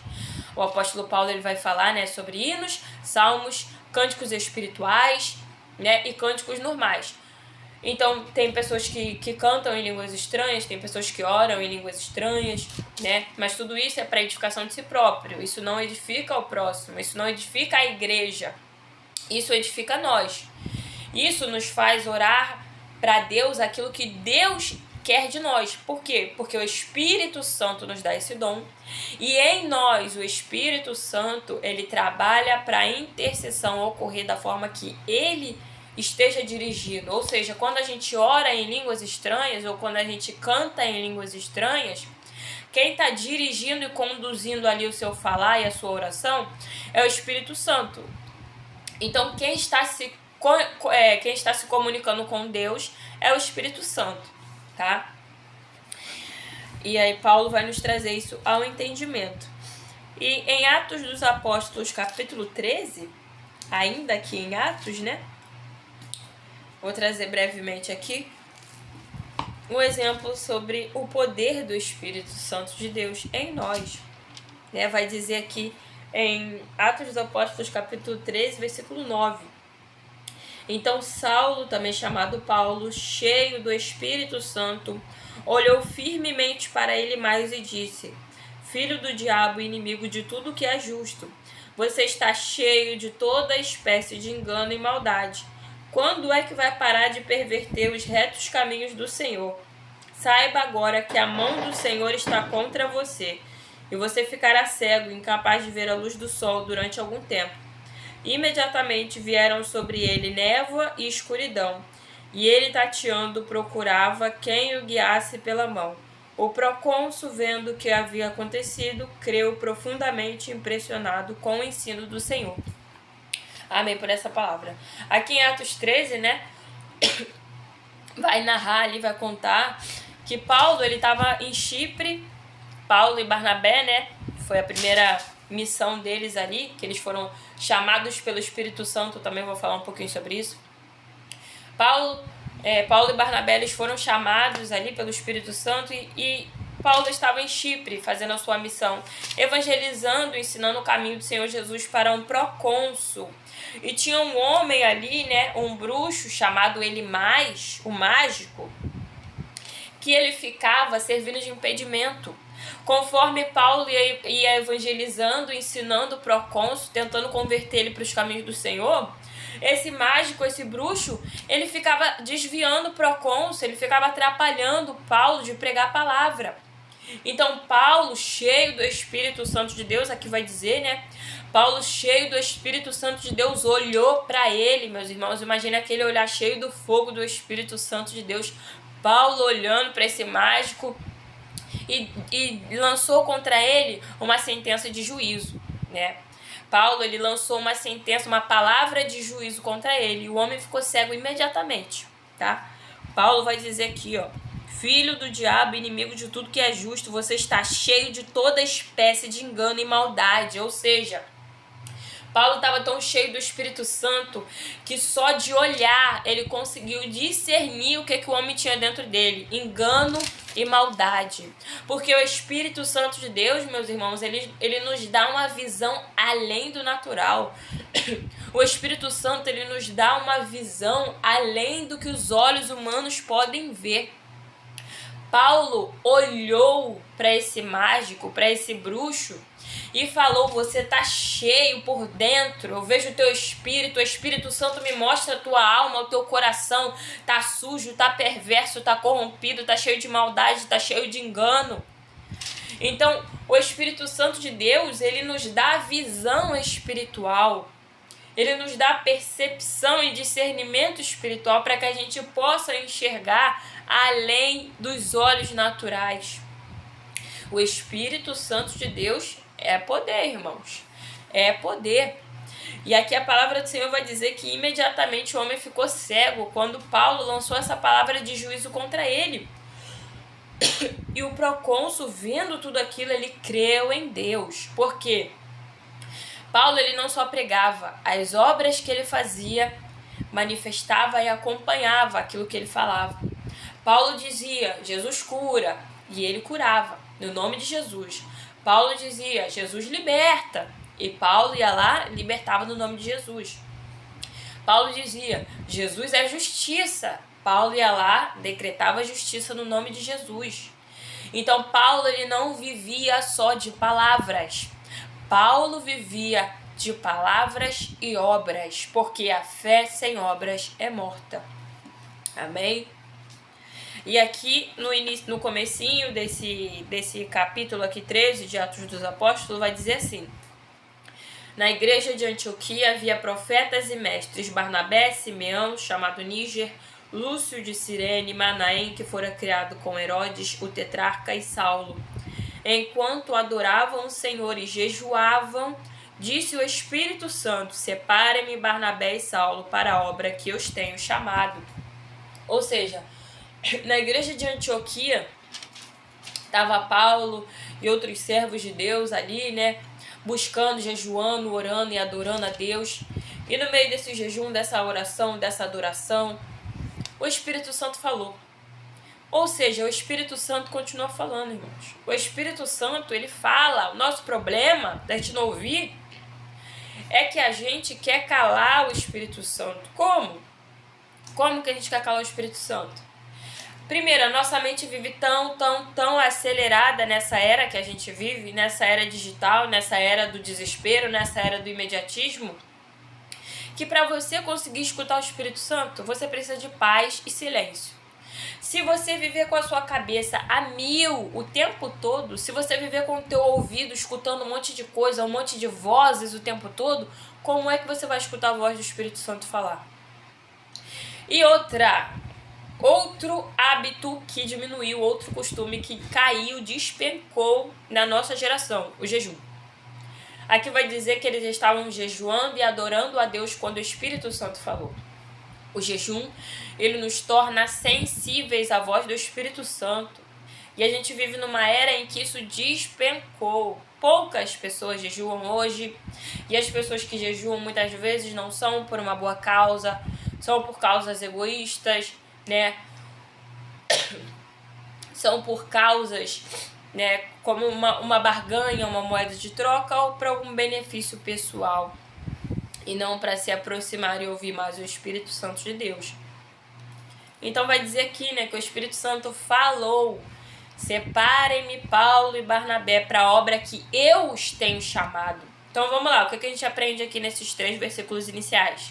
O apóstolo Paulo ele vai falar, né, sobre hinos, salmos, cânticos espirituais, né, e cânticos normais. Então, tem pessoas que cantam em línguas estranhas, tem pessoas que oram em línguas estranhas, né? Mas tudo isso é para edificação de si próprio. Isso não edifica o próximo, isso não edifica a igreja. Isso edifica nós. Isso nos faz orar para Deus aquilo que Deus quer de nós. Por quê? Porque o Espírito Santo nos dá esse dom. E em nós, o Espírito Santo, ele trabalha para a intercessão ocorrer da forma que ele esteja dirigindo. Ou seja, quando a gente ora em línguas estranhas ou quando a gente canta em línguas estranhas, quem está dirigindo e conduzindo ali o seu falar e a sua oração é o Espírito Santo. Então, quem está se comunicando com Deus é o Espírito Santo, tá? E aí Paulo vai nos trazer isso ao entendimento. E em Atos dos Apóstolos, capítulo 13, ainda aqui em Atos, né? Vou trazer brevemente aqui um exemplo sobre o poder do Espírito Santo de Deus em nós. Né? Vai dizer aqui em Atos dos Apóstolos, capítulo 13, versículo 9. Então Saulo, também chamado Paulo, cheio do Espírito Santo, olhou firmemente para ele mais e disse: Filho do diabo, inimigo de tudo que é justo, você está cheio de toda espécie de engano e maldade. Quando é que vai parar de perverter os retos caminhos do Senhor? Saiba agora que a mão do Senhor está contra você, e você ficará cego, incapaz de ver a luz do sol durante algum tempo. Imediatamente vieram sobre ele névoa e escuridão, e ele, tateando, procurava quem o guiasse pela mão. O procônsul, vendo o que havia acontecido, creu profundamente impressionado com o ensino do Senhor. Amém por essa palavra. Aqui em Atos 13, né, vai narrar ali, vai contar que Paulo, ele estava em Chipre. Paulo e Barnabé, né, foi a primeira missão deles ali, que eles foram chamados pelo Espírito Santo, também vou falar um pouquinho sobre isso. Paulo e Barnabé, eles foram chamados ali pelo Espírito Santo e Paulo estava em Chipre fazendo a sua missão, evangelizando, ensinando o caminho do Senhor Jesus para um procônsul. E tinha um homem ali, né, um bruxo chamado Elimás, o mágico, que ele ficava servindo de impedimento. Conforme Paulo ia evangelizando, ensinando o procônsul, tentando converter ele para os caminhos do Senhor, esse mágico, esse bruxo, ele ficava desviando o procônsul, ele ficava atrapalhando Paulo de pregar a palavra. Então Paulo, cheio do Espírito Santo de Deus, aqui vai dizer, né? Paulo, cheio do Espírito Santo de Deus, olhou para ele, meus irmãos. Imagina aquele olhar cheio do fogo do Espírito Santo de Deus. Paulo olhando para esse mágico e lançou contra ele uma sentença de juízo, né? Paulo, ele lançou uma sentença, uma palavra de juízo contra ele. E o homem ficou cego imediatamente, tá? Paulo vai dizer aqui, ó: Filho do diabo, inimigo de tudo que é justo, você está cheio de toda espécie de engano e maldade. Ou seja, Paulo estava tão cheio do Espírito Santo que só de olhar ele conseguiu discernir o que o homem tinha dentro dele: engano e maldade. Porque o Espírito Santo de Deus, meus irmãos, ele nos dá uma visão além do natural. O Espírito Santo, ele nos dá uma visão além do que os olhos humanos podem ver. Paulo olhou para esse mágico, para esse bruxo, e falou: você tá cheio por dentro, eu vejo o teu espírito, o Espírito Santo me mostra a tua alma, o teu coração tá sujo, tá perverso, tá corrompido, tá cheio de maldade, tá cheio de engano. Então, o Espírito Santo de Deus, ele nos dá a visão espiritual. Ele nos dá percepção e discernimento espiritual para que a gente possa enxergar além dos olhos naturais. O Espírito Santo de Deus é poder, irmãos. É poder. E aqui a palavra do Senhor vai dizer que imediatamente o homem ficou cego quando Paulo lançou essa palavra de juízo contra ele. E o procônsul, vendo tudo aquilo, ele creu em Deus. Por quê? Paulo, ele não só pregava, as obras que ele fazia, manifestava e acompanhava aquilo que ele falava. Paulo dizia, Jesus cura, e ele curava, no nome de Jesus. Paulo dizia, Jesus liberta, e Paulo ia lá e libertava no nome de Jesus. Paulo dizia, Jesus é justiça. Paulo ia lá, decretava justiça no nome de Jesus. Então Paulo, ele não vivia só de palavras. Paulo vivia de palavras e obras, porque a fé sem obras é morta. Amém? E aqui no comecinho desse capítulo aqui 13 de Atos dos Apóstolos vai dizer assim: na igreja de Antioquia havia profetas e mestres, Barnabé, Simeão, chamado Níger, Lúcio de Cirene, Manaém, que fora criado com Herodes, o tetrarca, e Saulo. Enquanto adoravam o Senhor e jejuavam, disse o Espírito Santo: separem-me Barnabé e Saulo para a obra que eu os tenho chamado. Ou seja, na igreja de Antioquia estava Paulo e outros servos de Deus ali, né? Buscando, jejuando, orando e adorando a Deus. E no meio desse jejum, dessa oração, dessa adoração, o Espírito Santo falou. Ou seja, o Espírito Santo continua falando, irmãos. O Espírito Santo, ele fala. O nosso problema da gente não ouvir é que a gente quer calar o Espírito Santo. Como? Como que a gente quer calar o Espírito Santo? Primeiro, a nossa mente vive tão acelerada nessa era que a gente vive, nessa era digital, nessa era do desespero, nessa era do imediatismo, que para você conseguir escutar o Espírito Santo, você precisa de paz e silêncio. Se você viver com a sua cabeça a mil o tempo todo, se você viver com o teu ouvido escutando um monte de coisa, um monte de vozes o tempo todo, como é que você vai escutar a voz do Espírito Santo falar? E outro hábito que diminuiu, outro costume que caiu, despencou na nossa geração, o jejum. Aqui vai dizer que eles estavam jejuando e adorando a Deus quando o Espírito Santo falou. O jejum, ele nos torna sensíveis à voz do Espírito Santo. E a gente vive numa era em que isso despencou. Poucas pessoas jejuam hoje. E as pessoas que jejuam muitas vezes não são por uma boa causa, são por causas egoístas, né? São por causas, né, como uma barganha, uma moeda de troca ou para algum benefício pessoal. E não para se aproximar e ouvir mais o Espírito Santo de Deus. Então vai dizer aqui, né, que o Espírito Santo falou: separem-me Paulo e Barnabé para a obra que eu os tenho chamado. Então vamos lá, o que a gente aprende aqui nesses 3 versículos iniciais?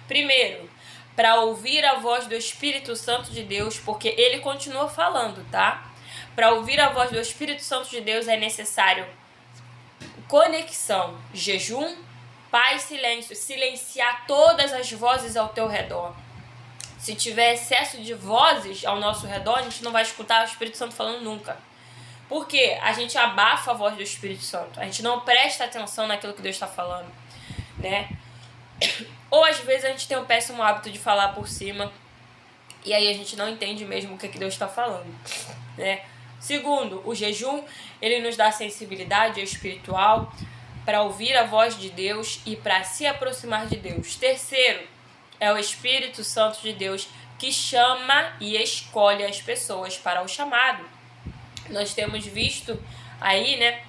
Primeiro, para ouvir a voz do Espírito Santo de Deus, porque ele continua falando, tá? Para ouvir a voz do Espírito Santo de Deus é necessário conexão, jejum, paz, silêncio, silenciar todas as vozes ao teu redor. Se tiver excesso de vozes ao nosso redor, a gente não vai escutar o Espírito Santo falando nunca. Por quê? A gente abafa a voz do Espírito Santo. A gente não presta atenção naquilo que Deus está falando, né? Ou às vezes a gente tem um péssimo hábito de falar por cima e aí a gente não entende mesmo o que Deus está falando, né? Segundo, o jejum, ele nos dá sensibilidade espiritual para ouvir a voz de Deus e para se aproximar de Deus. Terceiro, é o Espírito Santo de Deus que chama e escolhe as pessoas para o chamado. Nós temos visto aí, né,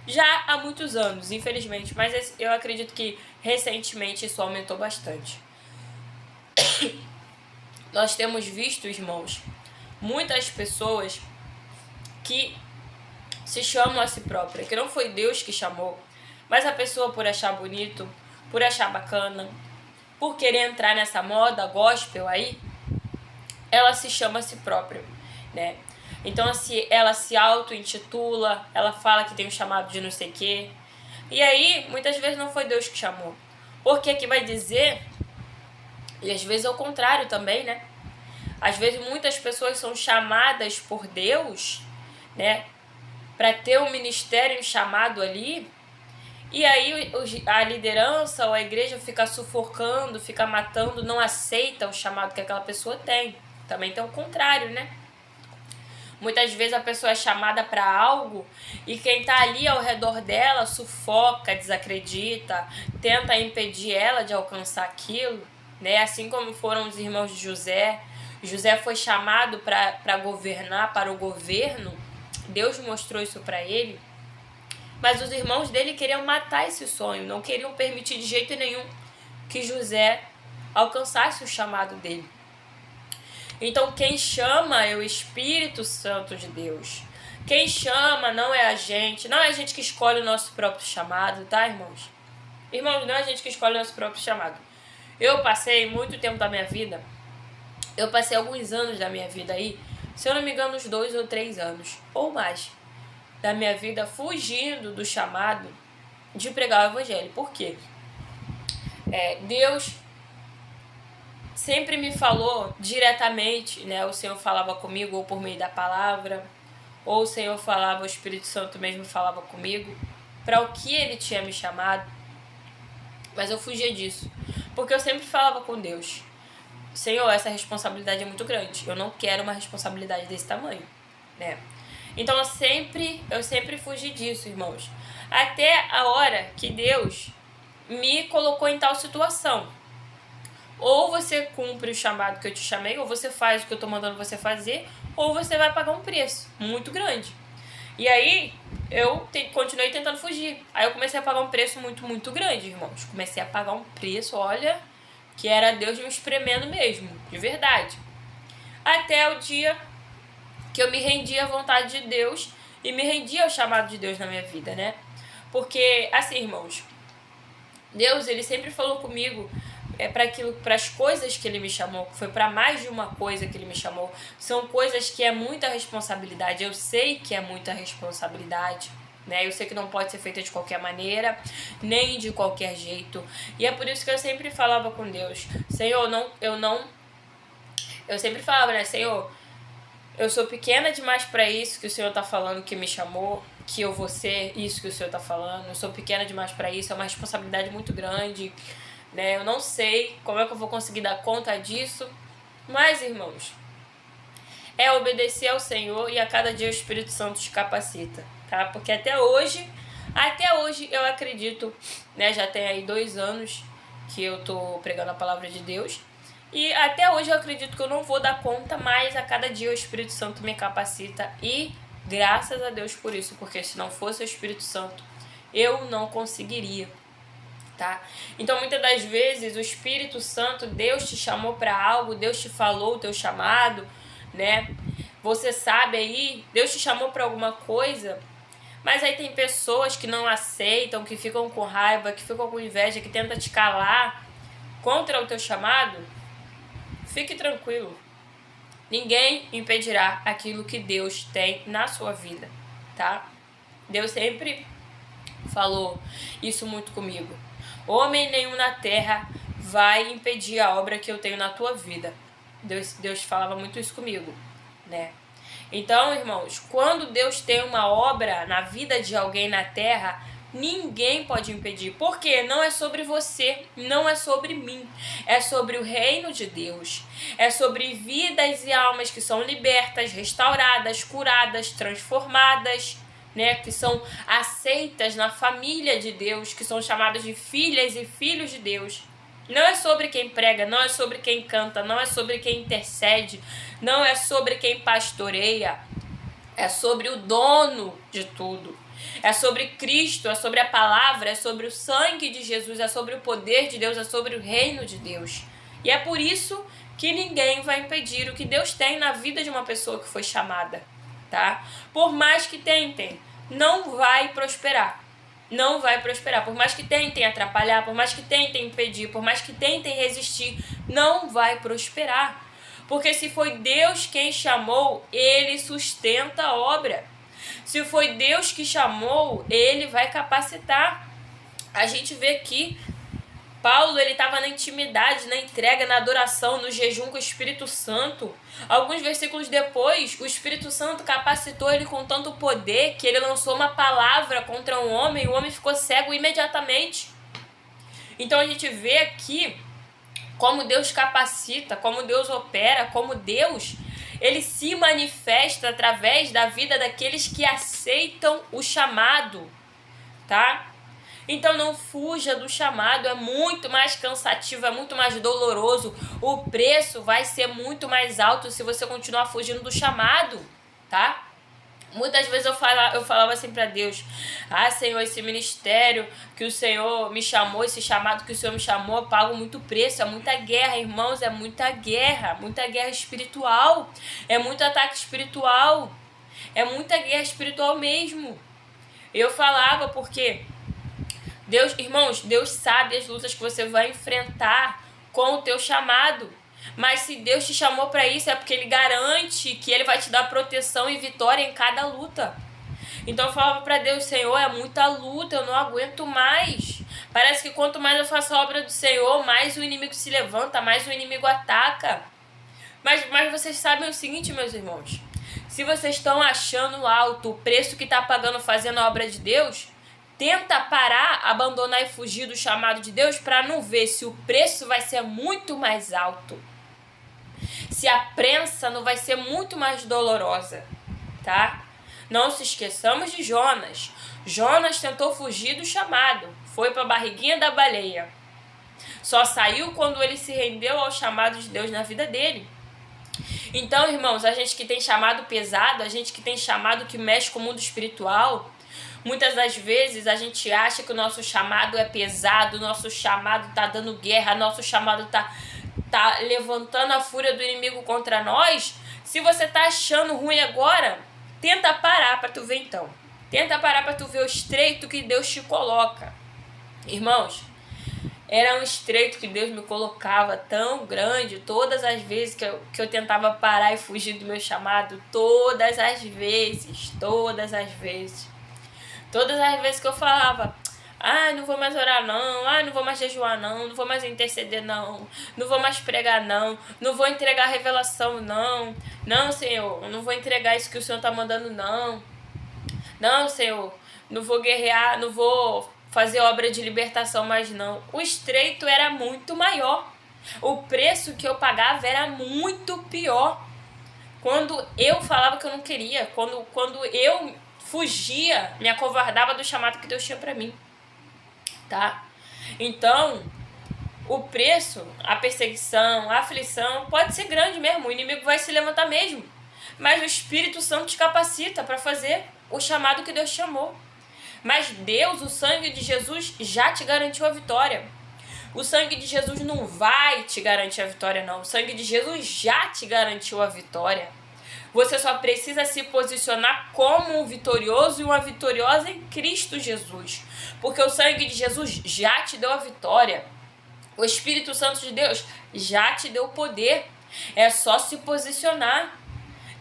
já há muitos anos, infelizmente, mas eu acredito que recentemente isso aumentou bastante. Nós temos visto, irmãos, muitas pessoas que se chamam a si própria, que não foi Deus que chamou, mas a pessoa, por achar bonito, por achar bacana, por querer entrar nessa moda gospel aí, ela se chama a si própria, né? Então, ela se auto-intitula, ela fala que tem um chamado de não sei o quê. E aí, muitas vezes não foi Deus que chamou. Porque aqui vai dizer, e às vezes é o contrário também, né? Às vezes muitas pessoas são chamadas por Deus, né? Para ter um ministério, um chamado ali. E aí a liderança ou a igreja fica sufocando, fica matando, não aceita o chamado que aquela pessoa tem. Também tem o contrário, né? Muitas vezes a pessoa é chamada para algo e quem está ali ao redor dela sufoca, desacredita, tenta impedir ela de alcançar aquilo, né? Assim como foram os irmãos de José. José foi chamado para governar, para o governo. Deus mostrou isso para ele. Mas os irmãos dele queriam matar esse sonho, não queriam permitir de jeito nenhum que José alcançasse o chamado dele. Então quem chama é o Espírito Santo de Deus. Quem chama não é a gente, não é a gente que escolhe o nosso próprio chamado, tá, irmãos? Irmãos, não é a gente que escolhe o nosso próprio chamado. Eu passei muito tempo da minha vida, eu passei alguns anos da minha vida aí, se eu não me engano, uns 2 ou 3 anos, ou mais, da minha vida fugindo do chamado de pregar o evangelho. Por quê? Deus sempre me falou diretamente, né? O Senhor falava comigo ou por meio da palavra, ou o Senhor falava, o Espírito Santo mesmo falava comigo, para o que Ele tinha me chamado. Mas eu fugia disso, porque eu sempre falava com Deus: Senhor, essa responsabilidade é muito grande, eu não quero uma responsabilidade desse tamanho, né? Então eu sempre fugi disso, irmãos, até a hora que Deus me colocou em tal situação. Ou você cumpre o chamado que eu te chamei, ou você faz o que eu tô mandando você fazer, ou você vai pagar um preço muito grande. E aí eu continuei tentando fugir. Aí eu comecei a pagar um preço muito, muito grande, irmãos. Comecei a pagar um preço, olha, que era Deus me espremendo mesmo, de verdade. Até o dia que eu me rendi à vontade de Deus e me rendi ao chamado de Deus na minha vida, né? Porque, assim, irmãos, Deus, Ele sempre falou comigo para as coisas que Ele me chamou, foi para mais de uma coisa que Ele me chamou. São coisas que é muita responsabilidade, eu sei que é muita responsabilidade, né? Eu sei que não pode ser feita de qualquer maneira, nem de qualquer jeito. E é por isso que eu sempre falava com Deus: Senhor, eu sempre falava, né? Senhor, eu sou pequena demais para isso que o Senhor tá falando, que me chamou, que eu vou ser isso que o Senhor tá falando. Eu sou pequena demais para isso, é uma responsabilidade muito grande, né? Eu não sei como é que eu vou conseguir dar conta disso. Mas, irmãos, é obedecer ao Senhor e a cada dia o Espírito Santo te capacita, tá? Porque até hoje eu acredito, né? Já tem aí 2 anos que eu tô pregando a palavra de Deus. E até hoje eu acredito que eu não vou dar conta, mas a cada dia o Espírito Santo me capacita e graças a Deus por isso, porque se não fosse o Espírito Santo, eu não conseguiria, tá? Então muitas das vezes o Espírito Santo, Deus te chamou para algo, Deus te falou o teu chamado, né? Você sabe aí, Deus te chamou para alguma coisa, mas aí tem pessoas que não aceitam, que ficam com raiva, que ficam com inveja, que tentam te calar contra o teu chamado. Fique tranquilo, ninguém impedirá aquilo que Deus tem na sua vida, tá? Deus sempre falou isso muito comigo. Homem nenhum na terra vai impedir a obra que eu tenho na tua vida. Deus falava muito isso comigo, né? Então, irmãos, quando Deus tem uma obra na vida de alguém na terra, ninguém pode impedir. Porque não é sobre você, não é sobre mim. É sobre o reino de Deus. É sobre vidas e almas que são libertas, restauradas, curadas, transformadas, né? Que são aceitas na família de Deus, que são chamadas de filhas e filhos de Deus. Não é sobre quem prega, não é sobre quem canta, não é sobre quem intercede, não é sobre quem pastoreia. É sobre o dono de tudo. É sobre Cristo, é sobre a palavra, é sobre o sangue de Jesus, é sobre o poder de Deus, é sobre o reino de Deus. E é por isso que ninguém vai impedir o que Deus tem na vida de uma pessoa que foi chamada, tá? Por mais que tentem, não vai prosperar. Não vai prosperar. Por mais que tentem atrapalhar, por mais que tentem impedir, por mais que tentem resistir, não vai prosperar. Porque se foi Deus quem chamou, Ele sustenta a obra. Se foi Deus que chamou, Ele vai capacitar. A gente vê aqui Paulo, ele estava na intimidade, na entrega, na adoração, no jejum com o Espírito Santo. Alguns versículos depois, o Espírito Santo capacitou ele com tanto poder que ele lançou uma palavra contra um homem e o homem ficou cego imediatamente. Então a gente vê aqui como Deus capacita, como Deus opera, como Deus, ele se manifesta através da vida daqueles que aceitam o chamado, tá? Então não fuja do chamado, é muito mais cansativo, é muito mais doloroso. O preço vai ser muito mais alto se você continuar fugindo do chamado, tá? Muitas vezes eu falava assim para Deus: ah, Senhor, esse ministério que o Senhor me chamou, esse chamado que o Senhor me chamou, eu pago muito preço, é muita guerra, irmãos, é muita guerra espiritual, é muito ataque espiritual, é muita guerra espiritual mesmo. Eu falava porque Deus, irmãos, Deus sabe as lutas que você vai enfrentar com o teu chamado. Mas se Deus te chamou para isso, é porque Ele garante que Ele vai te dar proteção e vitória em cada luta. Então eu falava para Deus: Senhor, é muita luta, eu não aguento mais. Parece que quanto mais eu faço a obra do Senhor, mais o inimigo se levanta, mais o inimigo ataca. Mas vocês sabem o seguinte, meus irmãos: se vocês estão achando alto o preço que está pagando fazendo a obra de Deus, tenta parar, abandonar e fugir do chamado de Deus para não ver se o preço vai ser muito mais alto. Se a prensa não vai ser muito mais dolorosa, tá? Não se esqueçamos de Jonas. Jonas tentou fugir do chamado, foi para a barriguinha da baleia. Só saiu quando ele se rendeu ao chamado de Deus na vida dele. Então, irmãos, a gente que tem chamado pesado, a gente que tem chamado que mexe com o mundo espiritual, muitas das vezes a gente acha que o nosso chamado é pesado, o nosso chamado tá dando guerra, nosso chamado tá levantando a fúria do inimigo contra nós. Se você tá achando ruim agora, tenta parar para tu ver então. Tenta parar para tu ver o estreito que Deus te coloca. Irmãos, era um estreito que Deus me colocava tão grande, todas as vezes que eu tentava parar e fugir do meu chamado, todas as vezes que eu falava: ah, não vou mais orar não, ah, não vou mais jejuar não vou mais interceder não vou mais pregar não vou entregar revelação não, Senhor, eu não vou entregar isso que o Senhor está mandando não, Senhor, não vou guerrear, não vou fazer obra de libertação mais não. O estreito era muito maior, o preço que eu pagava era muito pior. Quando eu falava que eu não queria, quando eu fugia, me acovardava do chamado que Deus tinha para mim, tá? Então, o preço, a perseguição, a aflição pode ser grande mesmo, o inimigo vai se levantar mesmo, mas o Espírito Santo te capacita para fazer o chamado que Deus chamou. Mas Deus, o sangue de Jesus já te garantiu a vitória. O sangue de Jesus não vai te garantir a vitória não, o sangue de Jesus já te garantiu a vitória. Você só precisa se posicionar como um vitorioso e uma vitoriosa em Cristo Jesus. Porque o sangue de Jesus já te deu a vitória. O Espírito Santo de Deus já te deu poder. É só se posicionar.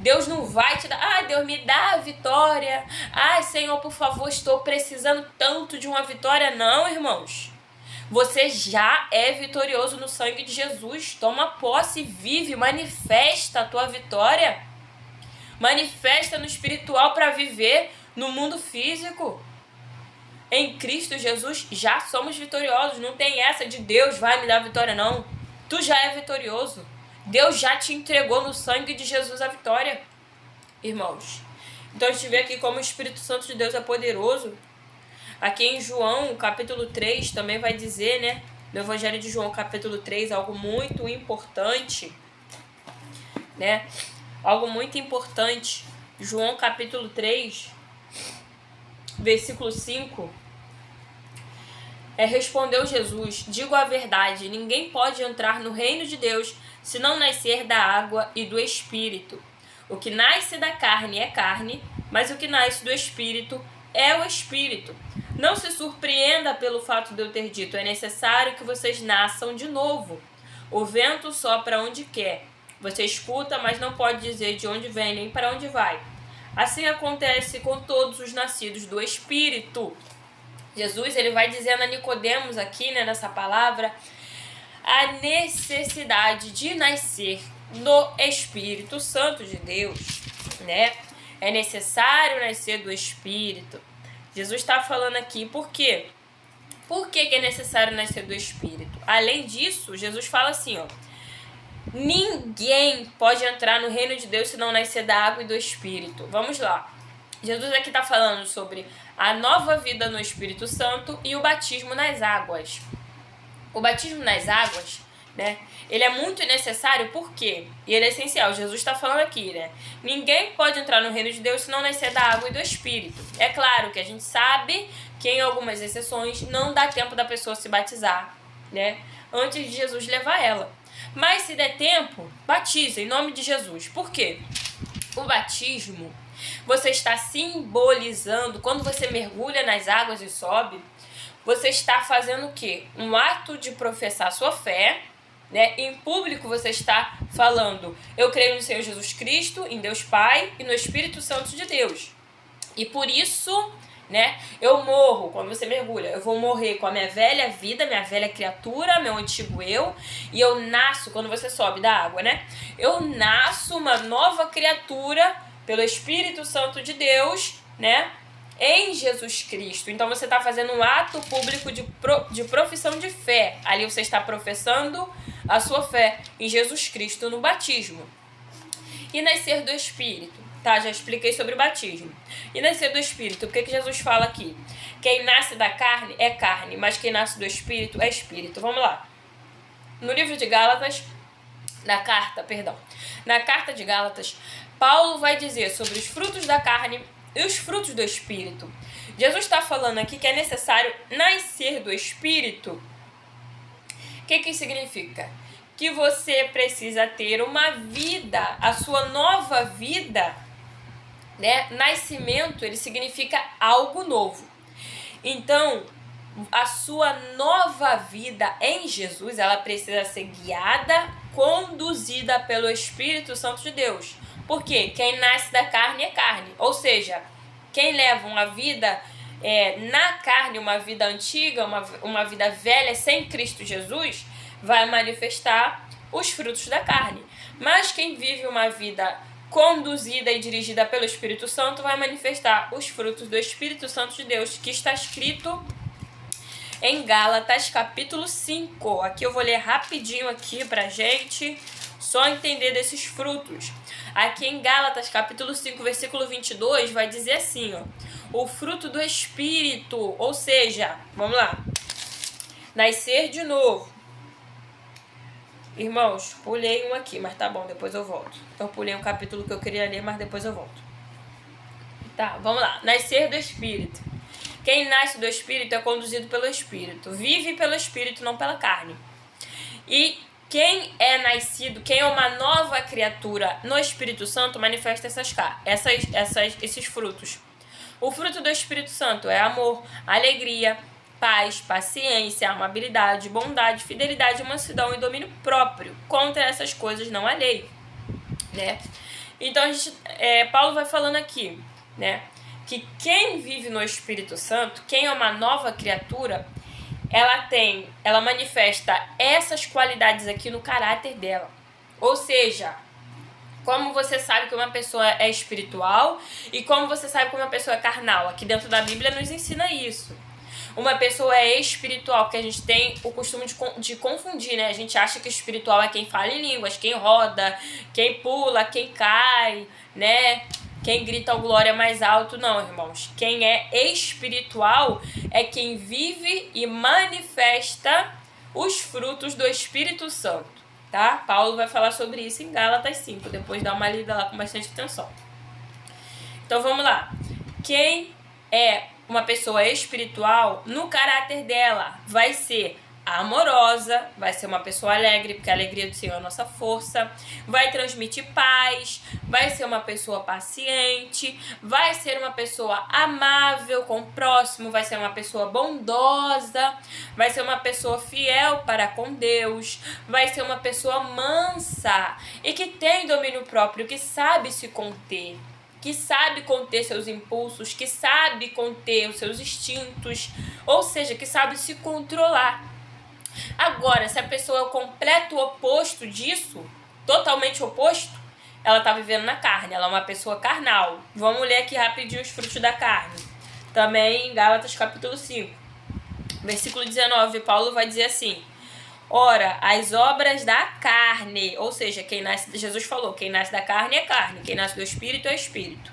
Deus não vai te dar: ah, Deus me dá a vitória. Ah, Senhor, por favor, estou precisando tanto de uma vitória. Não, irmãos. Você já é vitorioso no sangue de Jesus. Toma posse, vive, manifesta a tua vitória. Manifesta no espiritual para viver no mundo físico. Em Cristo Jesus já somos vitoriosos. Não tem essa de Deus vai me dar vitória, não. Tu já é vitorioso. Deus já te entregou no sangue de Jesus a vitória, irmãos. Então a gente vê aqui como o Espírito Santo de Deus é poderoso. Aqui em João, capítulo 3, também vai dizer, né? No Evangelho de João, capítulo 3, algo muito importante, né? Algo muito importante. João, capítulo 3, versículo 5. Respondeu Jesus: digo a verdade, ninguém pode entrar no reino de Deus se não nascer da água e do Espírito. O que nasce da carne é carne, mas o que nasce do Espírito é o Espírito. Não se surpreenda pelo fato de eu ter dito: é necessário que vocês nasçam de novo. O vento sopra onde quer. Você escuta, mas não pode dizer de onde vem nem para onde vai. Assim acontece com todos os nascidos do Espírito. Jesus, ele vai dizendo a Nicodemos aqui, né, nessa palavra, a necessidade de nascer do Espírito Santo de Deus, né? É necessário nascer do Espírito. Jesus está falando aqui por quê? Por que é necessário nascer do Espírito? Além disso, Jesus fala assim, ó, ninguém pode entrar no reino de Deus se não nascer da água e do Espírito. Vamos lá. Jesus aqui está falando sobre a nova vida no Espírito Santo e o batismo nas águas. O batismo nas águas, né, ele é muito necessário, por quê? E ele é essencial. Jesus está falando aqui, né? Ninguém pode entrar no reino de Deus se não nascer da água e do Espírito. É claro que a gente sabe que em algumas exceções não dá tempo da pessoa se batizar, né, antes de Jesus levar ela. Mas se der tempo, batiza em nome de Jesus. Por quê? O batismo, você está simbolizando, quando você mergulha nas águas e sobe, você está fazendo o quê? Um ato de professar sua fé, né? Em público você está falando, eu creio no Senhor Jesus Cristo, em Deus Pai e no Espírito Santo de Deus. E por isso, né, eu morro, quando você mergulha, eu vou morrer com a minha velha vida, minha velha criatura, meu antigo eu, e eu nasço, quando você sobe da água, né, eu nasço uma nova criatura pelo Espírito Santo de Deus, né, em Jesus Cristo. Então você está fazendo um ato público de profissão de fé. Ali você está professando a sua fé em Jesus Cristo no batismo. E nascer do Espírito. Tá, já expliquei sobre o batismo. E nascer do Espírito, o que Jesus fala aqui? Quem nasce da carne é carne, mas quem nasce do Espírito é Espírito. Vamos lá. No livro de Gálatas, na carta de Gálatas, Paulo vai dizer sobre os frutos da carne e os frutos do Espírito. Jesus está falando aqui que é necessário nascer do Espírito. O que significa? Que você precisa ter uma vida, a sua nova vida, né? Nascimento, ele significa algo novo. Então, a sua nova vida em Jesus, ela precisa ser guiada, conduzida pelo Espírito Santo de Deus. Porque quem nasce da carne é carne. Ou seja, quem leva uma vida na carne, uma vida antiga, uma vida velha sem Cristo Jesus, vai manifestar os frutos da carne. Mas quem vive uma vida conduzida e dirigida pelo Espírito Santo vai manifestar os frutos do Espírito Santo de Deus, que está escrito em Gálatas capítulo 5. Aqui eu vou ler rapidinho aqui pra gente só entender desses frutos. Aqui em Gálatas capítulo 5, versículo 22, vai dizer assim, ó, o fruto do Espírito, ou seja, vamos lá, nascer de novo. Irmãos, pulei um aqui, mas tá bom, depois eu volto. Eu pulei um capítulo que eu queria ler, mas depois eu volto. Tá, vamos lá. Nascer do Espírito. Quem nasce do Espírito é conduzido pelo Espírito. Vive pelo Espírito, não pela carne. E quem é nascido, quem é uma nova criatura no Espírito Santo, manifesta esses frutos. O fruto do Espírito Santo é amor, alegria, paz, paciência, amabilidade, bondade, fidelidade, mansidão e domínio próprio. Contra essas coisas não há lei, né? Então, Paulo vai falando aqui, né, que quem vive no Espírito Santo, quem é uma nova criatura, ela manifesta essas qualidades aqui no caráter dela. Ou seja, como você sabe que uma pessoa é espiritual e como você sabe que uma pessoa é carnal. Aqui dentro da Bíblia nos ensina isso. Uma pessoa é espiritual, porque a gente tem o costume de confundir, né? A gente acha que espiritual é quem fala em línguas, quem roda, quem pula, quem cai, né? Quem grita o glória mais alto. Não, irmãos. Quem é espiritual é quem vive e manifesta os frutos do Espírito Santo, tá? Paulo vai falar sobre isso em Gálatas 5. Depois dá uma lida lá com bastante atenção. Então, vamos lá. Quem é uma pessoa espiritual, no caráter dela, vai ser amorosa, vai ser uma pessoa alegre, porque a alegria do Senhor é a nossa força, vai transmitir paz, vai ser uma pessoa paciente, vai ser uma pessoa amável com o próximo, vai ser uma pessoa bondosa, vai ser uma pessoa fiel para com Deus, vai ser uma pessoa mansa e que tem domínio próprio, que sabe se conter. que sabe conter seus impulsos, que sabe conter os seus instintos, ou seja, que sabe se controlar. Agora, se a pessoa é o completo oposto disso, totalmente oposto, ela está vivendo na carne, ela é uma pessoa carnal. Vamos ler aqui rapidinho os frutos da carne. Também em Gálatas capítulo 5, versículo 19, Paulo vai dizer assim: ora, as obras da carne, ou seja, quem nasce, Jesus falou, quem nasce da carne é carne, quem nasce do Espírito é Espírito.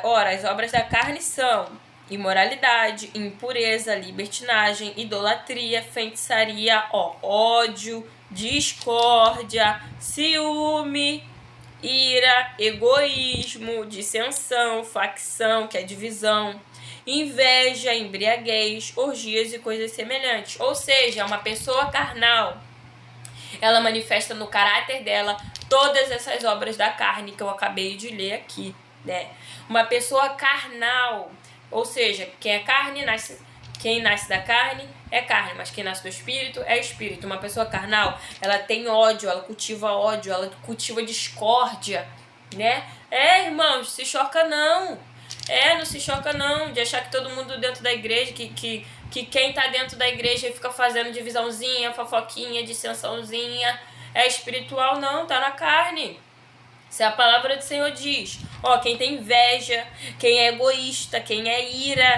Ora, as obras da carne são imoralidade, impureza, libertinagem, idolatria, feitiçaria, ódio, discórdia, ciúme, ira, egoísmo, dissensão, facção, que é divisão, inveja, embriaguez, orgias e coisas semelhantes. Ou seja, uma pessoa carnal, ela manifesta no caráter dela todas essas obras da carne que eu acabei de ler aqui, né? Uma pessoa carnal, ou seja, quem é carne nasce, quem nasce da carne é carne, mas quem nasce do espírito é espírito. Uma pessoa carnal, ela tem ódio, ela cultiva discórdia, né? Irmãos, se choca não. Não se choca não de achar que todo mundo dentro da igreja, que quem tá dentro da igreja fica fazendo divisãozinha, fofoquinha, dissensãozinha, é espiritual. Não, tá na carne. Se a palavra do Senhor diz, quem tem inveja, quem é egoísta, quem é ira,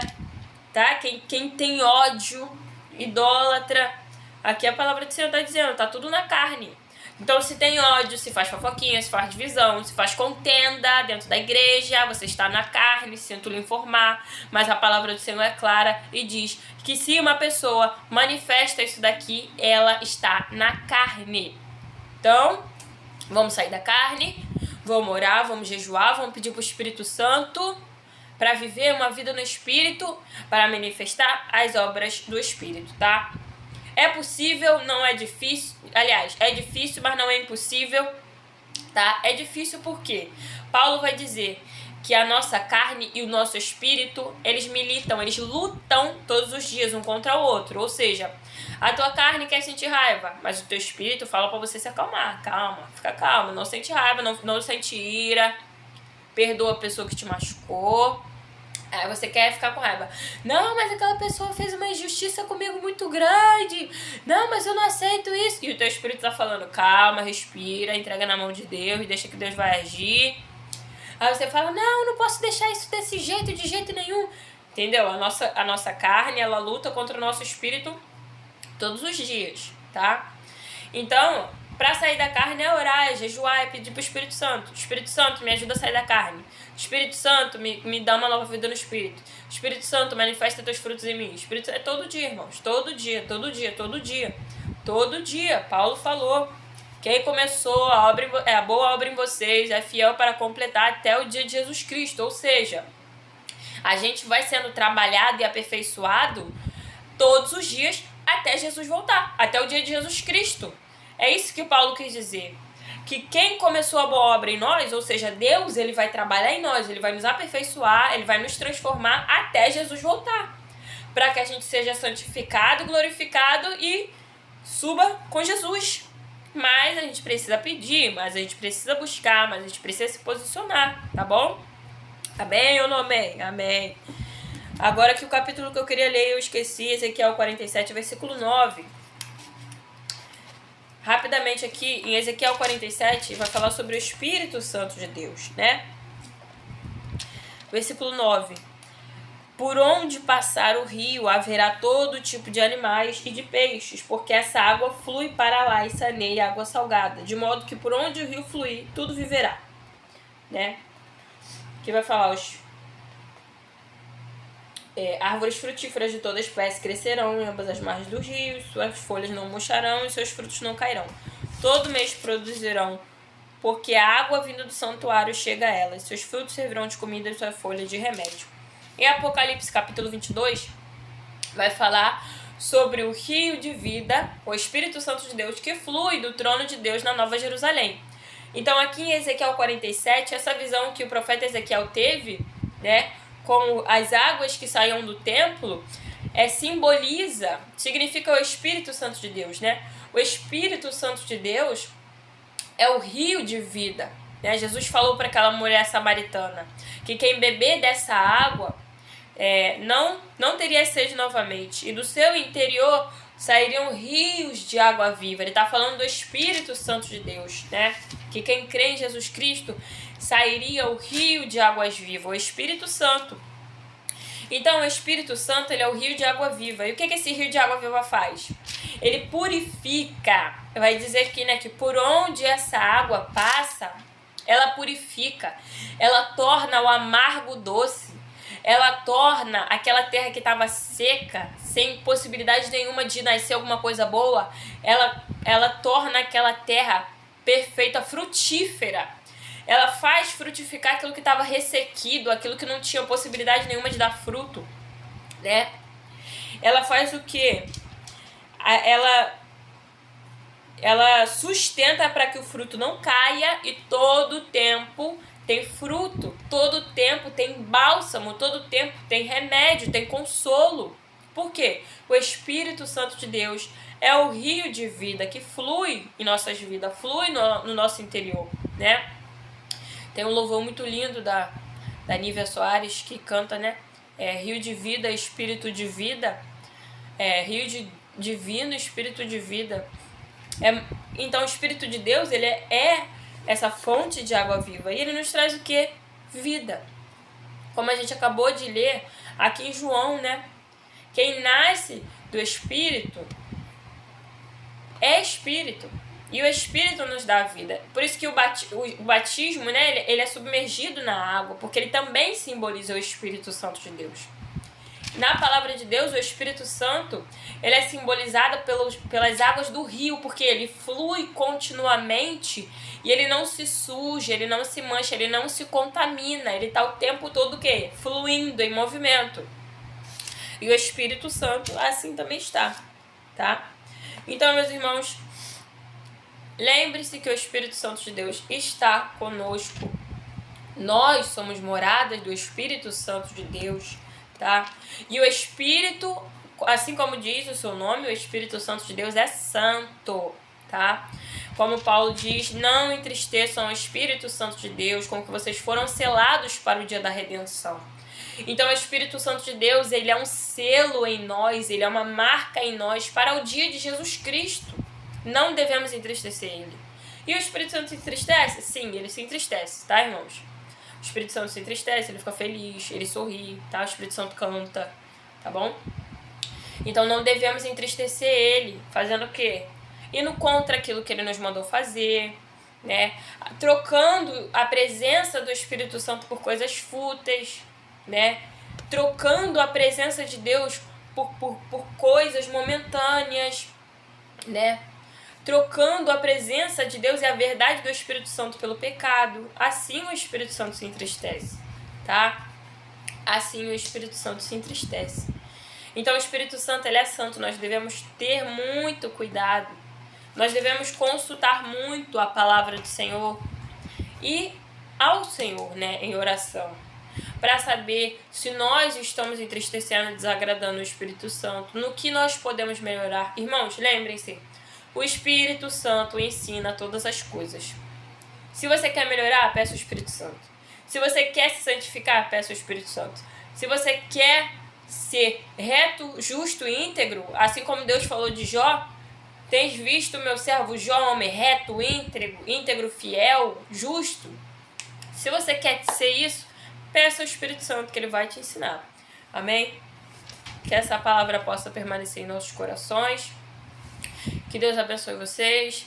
tá? Quem tem ódio, idólatra, aqui a palavra do Senhor tá dizendo, tá tudo na carne. Então, se tem ódio, se faz fofoquinha, se faz divisão, se faz contenda dentro da igreja, você está na carne, sinto lhe informar, mas a palavra do Senhor é clara e diz que se uma pessoa manifesta isso daqui, ela está na carne. Então, vamos sair da carne, vamos orar, vamos jejuar, vamos pedir para o Espírito Santo para viver uma vida no Espírito, para manifestar as obras do Espírito, tá? É possível, não é difícil. Aliás, é difícil, mas não é impossível, tá? É difícil porque Paulo vai dizer que a nossa carne e o nosso espírito, eles militam, eles lutam todos os dias um contra o outro. Ou seja, a tua carne quer sentir raiva, mas o teu espírito fala pra você se acalmar. Calma, fica calmo, não sente raiva, não sente ira, perdoa a pessoa que te machucou. Aí você quer ficar com raiva. Não, mas aquela pessoa fez uma injustiça comigo muito grande. Não, mas eu não aceito isso. E o teu espírito tá falando, calma, respira, entrega na mão de Deus, deixa que Deus vai agir. Aí você fala, não posso deixar isso desse jeito, de jeito nenhum. Entendeu? A nossa carne, ela luta contra o nosso espírito todos os dias, tá? Então, pra sair da carne é orar, é jejuar, é pedir pro Espírito Santo. Espírito Santo, me ajuda a sair da carne. Espírito Santo, me dá uma nova vida no Espírito. Espírito Santo, manifesta teus frutos em mim. Espírito é todo dia, irmãos. Todo dia. Todo dia. Paulo falou. Quem começou a boa obra em vocês é fiel para completar até o dia de Jesus Cristo. Ou seja, a gente vai sendo trabalhado e aperfeiçoado todos os dias até Jesus voltar. Até o dia de Jesus Cristo. É isso que Paulo quis dizer. Que quem começou a boa obra em nós, ou seja, Deus, ele vai trabalhar em nós, ele vai nos aperfeiçoar, ele vai nos transformar até Jesus voltar. Para que a gente seja santificado, glorificado e suba com Jesus. Mas a gente precisa pedir, mas a gente precisa buscar, mas a gente precisa se posicionar, tá bom? Amém ou não amém? Amém. Agora que o capítulo que eu queria ler, eu esqueci, Ezequiel 47, versículo 9. Rapidamente aqui, em Ezequiel 47, vai falar sobre o Espírito Santo de Deus, né? Versículo 9. Por onde passar o rio, haverá todo tipo de animais e de peixes, porque essa água flui para lá e saneia água salgada, de modo que por onde o rio fluir, tudo viverá, né? Aqui vai falar árvores frutíferas de toda espécie crescerão em ambas as margens do rio, suas folhas não murcharão e seus frutos não cairão. Todo mês produzirão, porque a água vinda do santuário chega a elas. Seus frutos servirão de comida e sua folha de remédio. Em Apocalipse capítulo 22, vai falar sobre o rio de vida, o Espírito Santo de Deus, que flui do trono de Deus na Nova Jerusalém. Então aqui em Ezequiel 47, essa visão que o profeta Ezequiel teve, né, com as águas que saíam do templo, significa o Espírito Santo de Deus, né? O Espírito Santo de Deus é o rio de vida, né? Jesus falou para aquela mulher samaritana que quem beber dessa água não teria sede novamente, e do seu interior sairiam rios de água viva. Ele está falando do Espírito Santo de Deus, né? Que quem crê em Jesus Cristo sairia o rio de águas vivas, o Espírito Santo. Então, o Espírito Santo, ele é o rio de água viva. E o que esse rio de água viva faz? Ele purifica. Vai dizer aqui, né, que por onde essa água passa, ela purifica. Ela torna o amargo doce. Ela torna aquela terra que estava seca, sem possibilidade nenhuma de nascer alguma coisa boa, ela torna aquela terra perfeita, frutífera. Ela faz frutificar aquilo que estava ressequido, aquilo que não tinha possibilidade nenhuma de dar fruto, né? Ela faz o quê? Ela sustenta para que o fruto não caia, e todo tempo tem fruto, todo tempo tem bálsamo, todo tempo tem remédio, tem consolo. Por quê? O Espírito Santo de Deus é o rio de vida que flui em nossas vidas, flui no nosso interior, né? Tem um louvor muito lindo da Nívia Soares que canta, né? Rio de vida, Espírito de vida, rio divino, Espírito de vida. Então o Espírito de Deus, ele é essa fonte de água viva, e ele nos traz o quê? Vida. Como a gente acabou de ler aqui em João, né? Quem nasce do Espírito é Espírito. E o Espírito nos dá a vida. Por isso que o batismo, né, ele é submergido na água, porque ele também simboliza o Espírito Santo de Deus. Na palavra de Deus, o Espírito Santo, ele é simbolizado pelas águas do rio, porque ele flui continuamente e ele não se suja, ele não se mancha, ele não se contamina. Ele está o tempo todo o quê? Fluindo, em movimento. E o Espírito Santo assim também está, tá? Então, meus irmãos, lembre-se que o Espírito Santo de Deus está conosco. Nós somos moradas do Espírito Santo de Deus, tá? E o Espírito, assim como diz o seu nome, o Espírito Santo de Deus é santo, tá? Como Paulo diz, não entristeçam o Espírito Santo de Deus, com que vocês foram selados para o dia da redenção. Então o Espírito Santo de Deus, ele é um selo em nós, ele é uma marca em nós para o dia de Jesus Cristo. Não devemos entristecer ele. E o Espírito Santo se entristece? Sim, ele se entristece, tá, irmãos? O Espírito Santo se entristece, ele fica feliz, ele sorri, tá? O Espírito Santo canta, tá bom? Então não devemos entristecer ele, fazendo o quê? Indo contra aquilo que ele nos mandou fazer, né? Trocando a presença do Espírito Santo por coisas fúteis, né? Trocando a presença de Deus por coisas momentâneas, né? Trocando a presença de Deus e a verdade do Espírito Santo pelo pecado. Assim o Espírito Santo se entristece, tá? Assim o Espírito Santo se entristece. Então o Espírito Santo, ele é santo, nós devemos ter muito cuidado. Nós devemos consultar muito a palavra do Senhor e ao Senhor, né, em oração, para saber se nós estamos entristecendo, desagradando o Espírito Santo, no que nós podemos melhorar. Irmãos, lembrem-se, o Espírito Santo ensina todas as coisas. Se você quer melhorar, peça o Espírito Santo. Se você quer se santificar, peça o Espírito Santo. Se você quer ser reto, justo e íntegro, assim como Deus falou de Jó, tens visto o meu servo Jó, homem reto, íntegro, fiel, justo. Se você quer ser isso, peça ao Espírito Santo, que ele vai te ensinar. Amém? Que essa palavra possa permanecer em nossos corações. Que Deus abençoe vocês.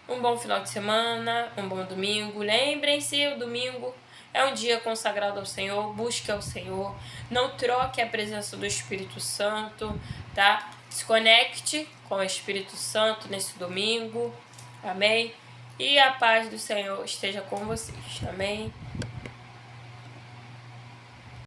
Um bom final de semana, um bom domingo. Lembrem-se, o domingo é um dia consagrado ao Senhor. Busque ao Senhor. Não troque a presença do Espírito Santo, tá? Se conecte com o Espírito Santo nesse domingo. Amém? E a paz do Senhor esteja com vocês. Amém?